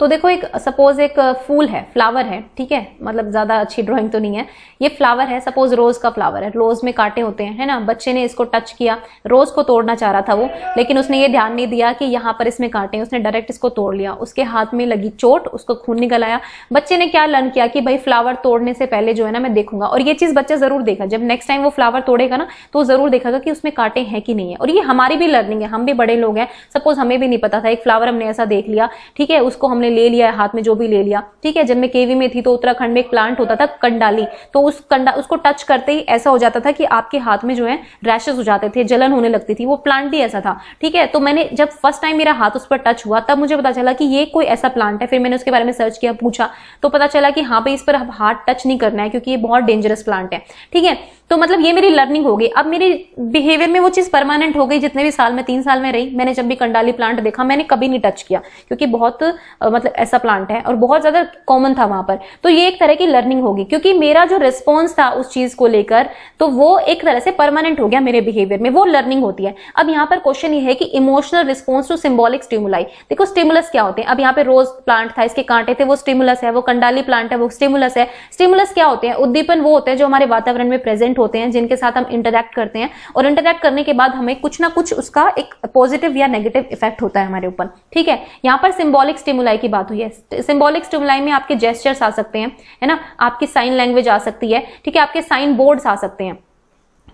तो देखो एक सपोज एक फूल है, फ्लावर है। ठीक है, मतलब ज्यादा अच्छी ड्राइंग तो नहीं है, ये फ्लावर है, सपोज रोज का फ्लावर है, रोज में कांटे होते हैं, है ना। बच्चे ने इसको टच किया, रोज को तोड़ना चाह रहा था वो, लेकिन उसने ये ध्यान नहीं दिया कि यहाँ पर इसमें कांटे हैं, उसने डायरेक्ट इसको तोड़ लिया, उसके हाथ में लगी चोट, उसको खून निकल आया। बच्चे ने क्या लर्न किया कि भाई फ्लावर तोड़ने से पहले जो है ना मैं देखूंगा, और ये चीज बच्चा जरूर देखा, जब नेक्स्ट टाइम वो फ्लावर तोड़ेगा ना तो वो जरूर देखेगा कि उसमें कांटे हैं कि नहीं है। और ये हमारी भी लर्निंग है, हम भी बड़े लोग हैं, सपोज हमें भी नहीं पता था, एक फ्लावर हमने ऐसा देख लिया, ठीक है, उसको हमने ले लिया हाथ में, जो भी ले लिया। ठीक है, जब मैं केवी में थी तो उत्तराखंड में एक प्लांट होता था कंडाली, तो उसको टच करते ही ऐसा हो जाता था कि आपके हाथ में जो है रैशेस हो जाते थे, जलन होने लगती थी, वो प्लांट ही ऐसा था। ठीक है, तो मैंने जब फर्स्ट टाइम मेरा हाथ उस पर टच हुआ तब मुझे पता चला कि ये कोई ऐसा प्लांट है। फिर मैंने उसके बारे में सर्च किया, पूछा, तो पता चला कि हाँ भाई इस पर हाथ टच नहीं करना है क्योंकि ये बहुत डेंजरस प्लांट है। ठीक है, तो मतलब ये मेरी लर्निंग हो गई। अब मेरी बिहेवियर में वो चीज परमानेंट हो गई। जितने भी साल में 3 साल में रही, मैंने जब भी कंडाली प्लांट देखा मैंने कभी नहीं टच किया, क्योंकि बहुत मतलब ऐसा प्लांट है और बहुत ज्यादा कॉमन था वहां पर। तो ये एक तरह की लर्निंग होगी, क्योंकि मेरा जो रिस्पॉन्स था उस चीज को लेकर तो वो एक तरह से परमानेंट हो गया मेरे बिहेवियर में, वो लर्निंग होती है। अब यहाँ पर क्वेश्चन ये है कि emotional response to symbolic stimuli. देखो स्टिमुलस क्या होते हैं, अब यहाँ पे रोज प्लांट था, इसके कांटे थे, वो स्टिमुलस है। वो कंडाली प्लांट है, वो स्टिमुलस है। स्टिमुलस क्या होते हैं? उद्दीपन वो होते हैं जो हमारे वातावरण में प्रेजेंट होते हैं, जिनके साथ हम इंटरैक्ट करते हैं, और इंटरैक्ट करने के बाद हमें कुछ ना कुछ उसका एक पॉजिटिव या नेगेटिव इफेक्ट होता है हमारे ऊपर। ठीक है, यहाँ पर सिंबॉलिक स्टिमुलाई की बात हुई है। सिंबॉलिक स्टिमुलाई में आपके जेस्चर्स आ सकते हैं, है ना, आपकी साइन लैंग्वेज आ सकती है, ठीक है, आपके साइन बोर्ड्स आ सकते हैं।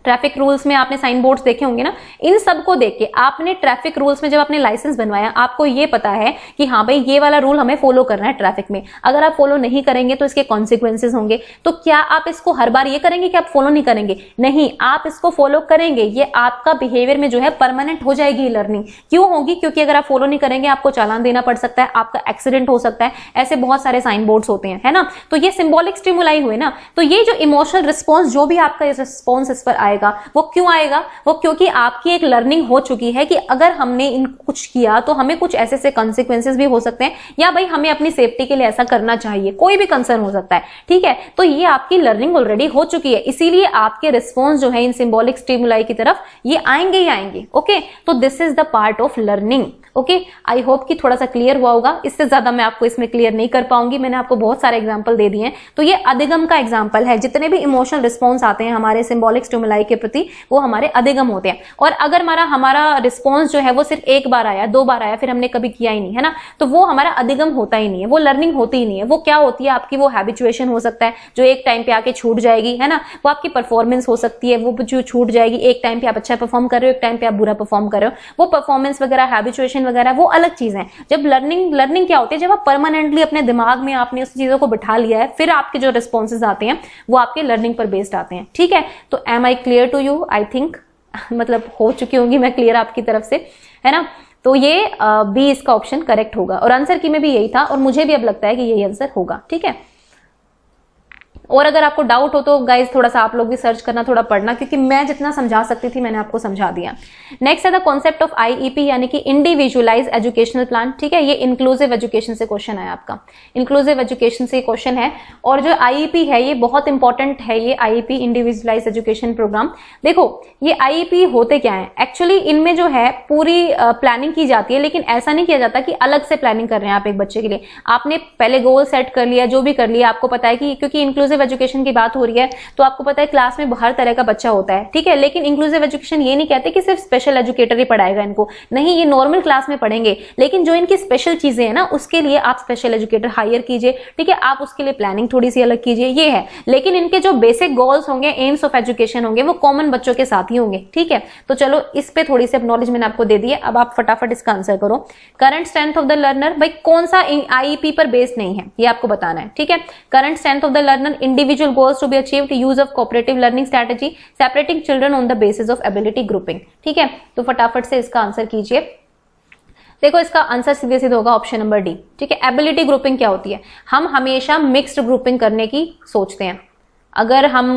ट्रैफिक रूल्स में आपने साइन बोर्ड्स देखे होंगे ना, इन सबको देख के आपने ट्रैफिक रूल्स में जब आपने लाइसेंस बनवाया, आपको ये पता है कि हाँ भाई ये वाला रूल हमें फॉलो करना है ट्रैफिक में। अगर आप फॉलो नहीं करेंगे तो इसके कॉन्सिक्वेंसेज होंगे। तो क्या आप इसको हर बार ये करेंगे कि आप फॉलो नहीं करेंगे? नहीं, आप इसको फॉलो करेंगे। ये आपका बिहेवियर में जो है परमानेंट हो जाएगी लर्निंग। क्यों होगी? क्योंकि अगर आप फॉलो नहीं करेंगे आपको चालान देना पड़ सकता है, आपका एक्सीडेंट हो सकता है, ऐसे बहुत सारे साइन बोर्ड्स होते हैं, है ना। तो ये सिंबॉलिक स्टिमुलाई हुए ना। तो ये जो इमोशनल रिस्पॉन्स जो भी आपका रिस्पॉन्स इस पर आएगा, वो क्यों आएगा? वो क्योंकि आपकी एक लर्निंग हो चुकी है कि अगर हमने इन कुछ किया तो हमें कुछ ऐसे से कॉन्सिक्वेंसेस भी हो सकते हैं, या भाई हमें अपनी सेफ्टी के लिए ऐसा करना चाहिए, कोई भी कंसर्न हो सकता है। ठीक है, तो ये आपकी लर्निंग ऑलरेडी हो चुकी है, इसीलिए आपके रिस्पॉन्स जो है इन सिंबॉलिक स्टिमुलाई की तरफ ये आएंगे ही आएंगे। ओके, तो this is the part of learning. Okay, I hope कि थोड़ा सा क्लियर हुआ होगा। इससे ज्यादा मैं आपको इसमें क्लियर नहीं कर पाऊंगी, मैंने आपको बहुत सारे एग्जांपल दे दिए हैं। तो ये अधिगम का एग्जांपल है। जितने भी इमोशनल रिस्पॉन्स आते हैं हमारे सिंबॉलिक स्टिमुलाई के प्रति, वो हमारे अधिगम होते हैं। और अगर हमारा रिस्पॉन्स जो है वो सिर्फ एक बार आया, 2 बार आया, फिर हमने कभी किया ही नहीं, है ना, तो वो हमारा अधिगम होता ही नहीं है, वो लर्निंग होती ही नहीं है। वो क्या होती है आपकी? वो हैबिचुएशन हो सकता है जो एक टाइम पे आके छूट जाएगी, है ना। वो आपकी परफॉर्मेंस हो सकती है, वो जो छूट जाएगी। एक टाइम पे आप अच्छा परफॉर्म कर रहे हो, एक टाइम पे आप बुरा परफॉर्म कर रहे हो। वो परफॉर्मेंस वगैरह, हैबिचुएशन वगैरह, वो अलग चीजें हैं। जब लर्निंग क्या होती है? जब आप परमानेंटली अपने दिमाग में आपने उस चीजों को बिठा लिया है, फिर आपके जो रिस्पॉन्सेज आते हैं वो आपके लर्निंग पर बेस्ड आते हैं। ठीक है, तो am I clear to you? I think मतलब हो चुकी होंगी मैं क्लियर आपकी तरफ से, है ना। तो ये बी इसका ऑप्शन करेक्ट होगा, और आंसर की में भी यही था, और मुझे भी अब लगता है कि यही आंसर होगा। ठीक है, और अगर आपको डाउट हो तो गाइज थोड़ा सा आप लोग भी सर्च करना, थोड़ा पढ़ना, क्योंकि मैं जितना समझा सकती थी मैंने आपको समझा दिया। नेक्स्ट है द कॉन्सेप्ट ऑफ आईईपी, यानी कि इंडिविजुअलाइज एजुकेशनल प्लान। ठीक है, ये इंक्लूसिव एजुकेशन से क्वेश्चन है आपका, इंक्लूसिव एजुकेशन से क्वेश्चन है। और जो आईईपी है ये बहुत इंपॉर्टेंट है, ये आईईपी इंडिविजुअलाइज एजुकेशन प्रोग्राम। देखो ये आईईपी होते क्या है? एक्चुअली इनमें जो है पूरी प्लानिंग की जाती है, लेकिन ऐसा नहीं किया जाता कि अलग से प्लानिंग कर रहे हैं आप एक बच्चे के लिए। आपने पहले गोल सेट कर लिया, जो भी कर लिया, आपको पता है कि क्योंकि इंक्लूसिव एजुकेशन की बात हो रही है तो आपको पता है क्लास में हर तरह का बच्चा होता है। ठीक है, लेकिन इंक्लूसिव एजुकेशन ये नहीं कहते कि सिर्फ स्पेशल एजुकेटर ही पढ़ाएगा इनको, नहीं, ये नॉर्मल क्लास में पढ़ेंगे, लेकिन जो इनकी स्पेशल चीजें हैं ना उसके लिए आप स्पेशल एजुकेटर हायर कीजिए। ठीक है, आप उसके लिए प्लानिंग थोड़ी सी अलग कीजिए, ये है। लेकिन इनके जो बेसिक गोल्स होंगे, एम्स ऑफ एजुकेशन होंगे, वो कॉमन बच्चों के साथ ही होंगे। ठीक है, तो चलो इस पे थोड़ी सी नॉलेज मैंने आपको दे दी है, अब आप फटाफट इसका आंसर करो। Current strength of the learner, भाई कौन सा आईईपी पर बेस्ड नहीं है ये आपको बताना है। ठीक है, current strength of the learner, individual goals to be achieved, use of cooperative learning strategy, separating children on the basis of ability grouping. ठीक है, तो फटाफट से इसका आंसर कीजिए। देखो इसका आंसर सीधे सीधे होगा ऑप्शन नंबर डी। ठीक है, एबिलिटी ग्रुपिंग क्या होती है? हम हमेशा मिक्स्ड ग्रुपिंग करने की सोचते हैं। अगर हम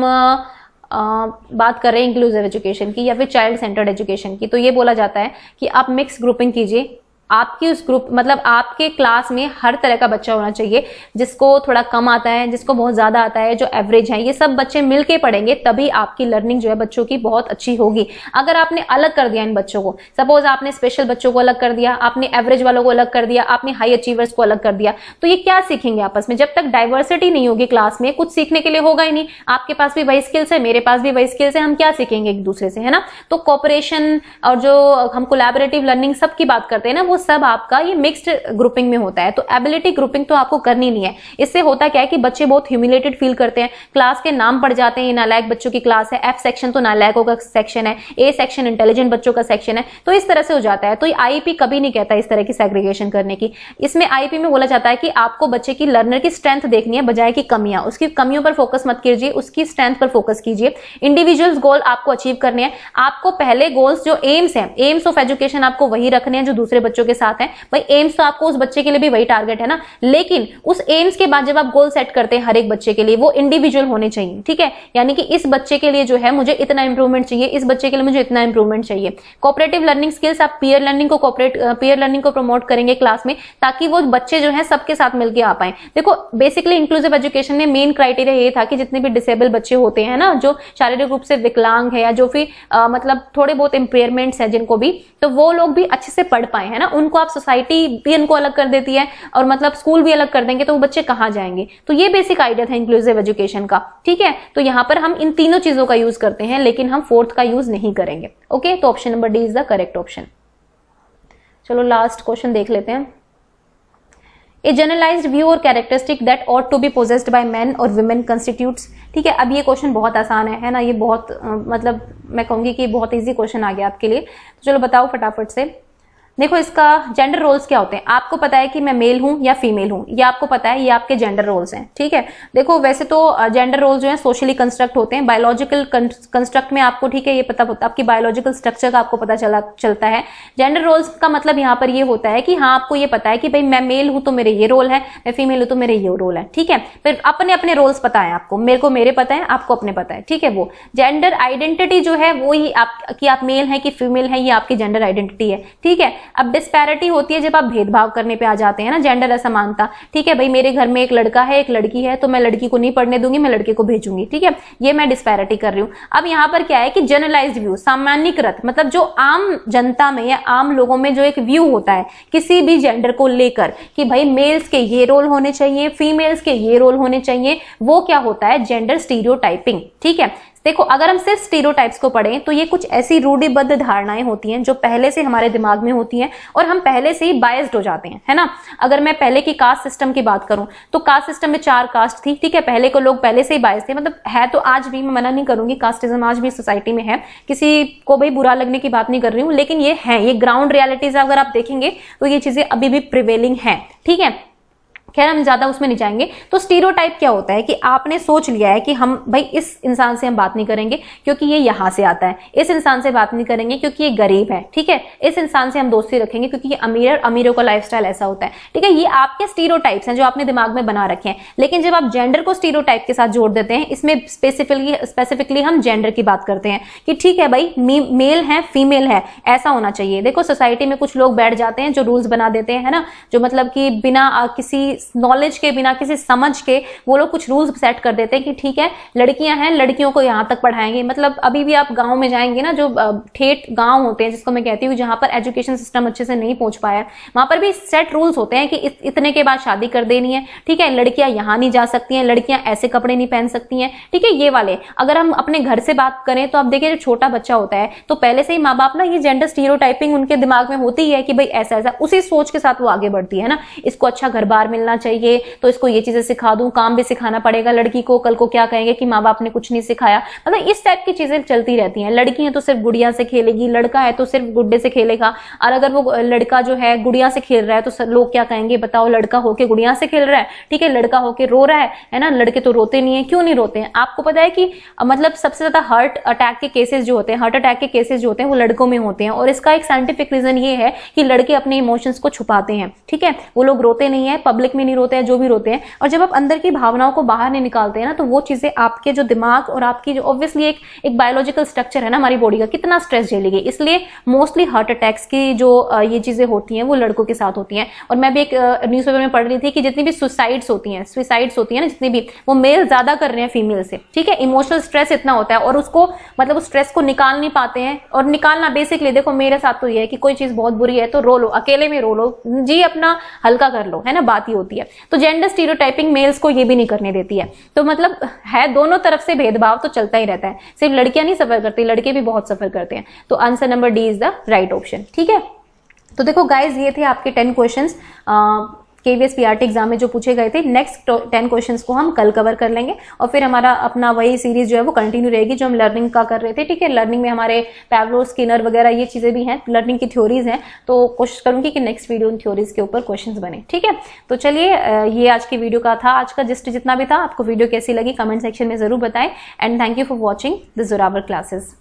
बात कर रहे हैं इंक्लूसिव एजुकेशन की या फिर चाइल्ड सेंटर्ड एजुकेशन की, तो ये बोला जाता है कि आप मिक्स ग्रुपिंग कीजिए। आपकी उस ग्रुप मतलब आपके क्लास में हर तरह का बच्चा होना चाहिए, जिसको थोड़ा कम आता है, जिसको बहुत ज्यादा आता है, जो एवरेज है, ये सब बच्चे मिलके पढ़ेंगे, तभी आपकी लर्निंग जो है बच्चों की बहुत अच्छी होगी। अगर आपने अलग कर दिया इन बच्चों को, सपोज आपने स्पेशल बच्चों को अलग कर दिया, आपने एवरेज वालों को अलग कर दिया, आपने हाई अचीवर्स को अलग कर दिया, तो ये क्या सीखेंगे आपस में? जब तक डाइवर्सिटी नहीं होगी क्लास में, कुछ सीखने के लिए होगा ही नहीं। आपके पास भी वही स्किल्स है, मेरे पास भी वही स्किल्स है, हम क्या सीखेंगे एक दूसरे से, है ना। तो कोऑपरेशन और जो हम कोलैबोरेटिव लर्निंग सब की बात करते हैं ना, वो सब आपका ये मिक्स्ड ग्रुपिंग में होता है। तो एबिलिटी ग्रुपिंग तो आपको करनी नहीं है। इससे होता क्या है कि बच्चे बहुत ह्यूमिलेटेड फील करते हैं, क्लास के नाम पड़ जाते हैं, ये नालायक बच्चों की क्लास है, एफ सेक्शन तो नालायकों का सेक्शन है, ए सेक्शन इंटेलिजेंट बच्चों का सेक्शन है, तो इस तरह से हो जाता है। तो आईईपी कभी नहीं कहता इस तरह की सेग्रीगेशन करने की। इसमें आईईपी में बोला जाता है कि आपको बच्चे की लर्नर की स्ट्रेंथ देखनी है बजाय की कमियां। उसकी कमियों पर फोकस मत कीजिए, उसकी स्ट्रेंथ पर फोकस कीजिए। इंडिविजुअल्स गोल आपको अचीव करने हैं। आपको पहले गोल्स जो एम्स है, एम्स ऑफ एजुकेशन आपको वही रखने हैं जो दूसरे बच्चों के के साथ हैं। भाई एम्स तो आपको उस बच्चे के लिए भी वही टारगेट है ना, लेकिन उस एम्स के बाद जब आप गोल सेट करते हैं हर एक बच्चे के लिए, वो इंडिविजुअल होने चाहिए, ठीक है। यानी कि इस बच्चे के लिए जो है मुझे इतना इंप्रूवमेंट चाहिए, इस बच्चे के लिए मुझे इतना इंप्रूवमेंट चाहिए। कोऑपरेटिव लर्निंग स्किल्स, आप पीयर लर्निंग को प्रमोट करेंगे क्लास में, ताकि वो बच्चे जो है सबके साथ मिलकर आ पाए। देखो बेसिकली इंक्लूसिव एजुकेशन में मेन क्राइटेरिया ये था कि जितने भी डिसेबल बच्चे होते हैं ना, जो शारीरिक रूप से विकलांग है या जो फिर मतलब थोड़े बहुत इंपेयरमेंट्स है जिनको भी, तो वो लोग भी अच्छे से पढ़ पाए, है ना। उनको आप सोसाइटी भी उनको अलग कर देती है और मतलब स्कूल भी अलग कर देंगे तो वो बच्चे कहां जाएंगे। तो ये बेसिक आइडिया था इंक्लूसिव एजुकेशन का, ठीक है। तो यहां पर हम इन तीनों चीजों का यूज करते हैं, लेकिन हम फोर्थ का यूज नहीं करेंगे। ओके, तो option number D is the correct option. चलो लास्ट क्वेश्चन देख लेते हैं। A generalized view or characteristic that ought to be possessed by men or women constitutes, ठीक है। अब ये क्वेश्चन बहुत आसान है ना, ये बहुत मतलब मैं कहूंगी कि बहुत इजी क्वेश्चन आ गया आपके लिए। तो चलो बताओ फटाफट से। देखो इसका जेंडर रोल्स क्या होते हैं, आपको पता है कि मैं मेल हूं या फीमेल हूं, ये आपको पता है, ये आपके जेंडर रोल्स हैं, ठीक है। देखो वैसे तो जेंडर रोल्स जो है सोशली कंस्ट्रक्ट होते हैं, बायोलॉजिकल कंस्ट्रक्ट में आपको, ठीक है, ये पता होता है, आपकी बायोलॉजिकल स्ट्रक्चर का आपको पता चलता है। जेंडर रोल्स का मतलब यहाँ पर ये होता है कि हाँ आपको ये पता है कि भाई मैं मेल हूं तो मेरे ये रोल है, मैं फीमेल हूं तो मेरे ये रोल है, ठीक है। फिर अपने अपने रोल्स पता है आपको, मेरे को मेरे पता है, आपको अपने पता है, ठीक है। वो जेंडर आइडेंटिटी जो है वो ही आप मेल है कि फीमेल है, ये आपकी जेंडर आइडेंटिटी है, ठीक है। अब डिस्पैरिटी होती है जब आप भेदभाव करने पे आ जाते हैं ना, जेंडर असमानता, ठीक है। भाई मेरे घर में एक लड़का है एक लड़की है, तो मैं लड़की को नहीं पढ़ने दूंगी, मैं लड़के को भेजूंगी, ठीक है। ये मैं डिस्पैरिटी कर रही हूं। अब यहां पर क्या है कि जनरलाइज्ड व्यू, सामान्यीकृत, मतलब जो आम जनता में या आम लोगों में जो एक व्यू होता है किसी भी जेंडर को लेकर कि भाई मेल्स के ये रोल होने चाहिए, फीमेल्स के ये रोल होने चाहिए, वो क्या होता है, जेंडर स्टीरियोटाइपिंग, ठीक है। देखो अगर हम सिर्फ स्टीरियोटाइप्स को पढ़ें तो ये कुछ ऐसी रूढ़िबद्ध धारणाएं होती हैं जो पहले से हमारे दिमाग में होती हैं और हम पहले से ही बायस्ड हो जाते हैं, है ना। अगर मैं पहले की कास्ट सिस्टम की बात करूं तो कास्ट सिस्टम में 4 कास्ट थी, ठीक है। पहले को लोग पहले से ही बायस्ड थे, मतलब है तो आज भी, मैं मना नहीं करूंगी, कास्टिज्म आज भी सोसाइटी में है, किसी को भाई बुरा लगने की बात नहीं कर रही हूं, लेकिन ये है, ये ग्राउंड रियलिटीज अगर आप देखेंगे तो ये चीजें अभी भी प्रिवेलिंग है, ठीक है। खैर हम ज्यादा उसमें नहीं जाएंगे। तो स्टीरियोटाइप क्या होता है कि आपने सोच लिया है कि हम भाई इस इंसान से हम बात नहीं करेंगे क्योंकि ये यहां से आता है, इस इंसान से बात नहीं करेंगे क्योंकि ये गरीब है, ठीक है, इस इंसान से हम दोस्ती रखेंगे क्योंकि ये अमीर है, अमीरों का लाइफस्टाइल ऐसा होता है, ठीक है। ये आपके स्टीरियोटाइप्स हैं जो आपने दिमाग में बना रखे हैं। लेकिन जब आप जेंडर को स्टीरियोटाइप के साथ जोड़ देते हैं, इसमें स्पेसिफिकली हम जेंडर की बात करते हैं कि ठीक है भाई मेल है फीमेल है, ऐसा होना चाहिए। देखो सोसाइटी में कुछ लोग बैठ जाते हैं जो रूल्स बना देते हैं, है ना, जो मतलब कि बिना किसी नॉलेज के, बिना किसी समझ के वो लोग कुछ रूल्स सेट कर देते हैं कि ठीक है लड़कियां हैं, लड़कियों को यहां तक पढ़ाएंगे। मतलब अभी भी आप गांव में जाएंगे ना, जो ठेठ गांव होते हैं जिसको मैं कहती हूँ, जहां पर एजुकेशन सिस्टम अच्छे से नहीं पहुंच पाया, वहां पर भी सेट रूल्स होते हैं कि इतने के बाद शादी कर देनी है, ठीक है, लड़कियां यहां नहीं जा सकती हैं, लड़कियां ऐसे कपड़े नहीं पहन सकती हैं, ठीक है, ये वाले। अगर हम अपने घर से बात करें तो आप देखिए जो छोटा बच्चा होता है तो पहले से ही माँ बाप ना ये जेंडर स्टीरियोटाइपिंग उनके दिमाग में होती है कि भाई ऐसा ऐसा, उसी सोच के साथ वो आगे बढ़ती है ना। इसको अच्छा घर बार मिलना चाहिए तो इसको ये चीजें सिखा दूं, काम भी सिखाना पड़ेगा लड़की को, कल को क्या कहेंगे कि माँ बाप ने कुछ नहीं सिखाया, मतलब इस टाइप की चीजें चलती रहती हैं। लड़की है तो सिर्फ गुड़िया से खेलेगी, लड़का है तो सिर्फ गुड्डे से खेलेगा, और अगर वो लड़का जो है गुड़िया से खेल रहा है तो लोग क्या कहेंगे, बताओ लड़का होके गुड़िया से खेल रहा है, ठीक है, लड़का होके रो रहा है ना। लड़के तो रोते नहीं है, क्यों नहीं रोते हैं? आपको पता है कि मतलब सबसे ज्यादा हार्ट अटैक के केसेस जो होते हैं, हार्ट अटैक के केसेस जो होते हैं वो लड़कों में होते हैं, और इसका एक साइंटिफिक रीजन ये है कि लड़के अपने इमोशंस को छुपाते हैं, ठीक है, वो लोग रोते नहीं है, पब्लिक में नहीं रोते हैं, जो भी रोते हैं, और जब आप अंदर की भावनाओं को बाहर नहीं निकालते हैं ना, तो वो चीजें आपके जो दिमाग और आपकी जो ऑब्वियसली एक बायोलॉजिकल स्ट्रक्चर है ना हमारी बॉडी का, कितना स्ट्रेस झेलेगी। इसलिए मोस्टली हार्ट अटैक्स की जो ये चीजें होती हैं वो लड़कों के साथ होती हैं। और मैं भी एक न्यूज़पेपर में पढ़ रही थी कि जितनी भी सुसाइड्स होती हैं ना, जितनी भी, वो मेल ज्यादा कर रहे हैं फीमेल से, ठीक है। इमोशनल स्ट्रेस इतना होता है और उसको मतलब उस स्ट्रेस को निकाल नहीं पाते हैं। और निकालना बेसिकली, देखो मेरे साथ तो ये है कि कोई चीज बहुत बुरी है तो रो लो, अकेले में रो लो जी, अपना हल्का कर लो, है ना, बात ही होती है। तो जेंडर स्टीरियोटाइपिंग मेल्स को ये भी नहीं करने देती है। तो मतलब है दोनों तरफ से भेदभाव तो चलता ही रहता है, सिर्फ लड़कियां नहीं सफर करती, लड़के भी बहुत सफर करते हैं। तो answer number D is the right option, ठीक है। तो देखो गाइज, ये थे आपके 10 क्वेश्चंस केवीएस पीआरटी एग्जाम में जो पूछे गए थे। नेक्स्ट 10 क्वेश्चंस को हम कल कवर कर लेंगे और फिर हमारा अपना वही सीरीज जो है वो कंटिन्यू रहेगी जो हम लर्निंग का कर रहे थे, ठीक है। लर्निंग में हमारे पैवलो, स्किनर वगैरह ये चीजें भी हैं, लर्निंग की थ्योरीज हैं, तो कोशिश करूंगी कि नेक्स्ट वीडियो उन थ्योरीज के ऊपर क्वेश्चंस बने, ठीक है। तो चलिए, ये आज की वीडियो का था, आज का जिस्ट जितना भी था। आपको वीडियो कैसी लगी कमेंट सेक्शन में जरूर बताएं, and thank you for watching the Zorawar classes.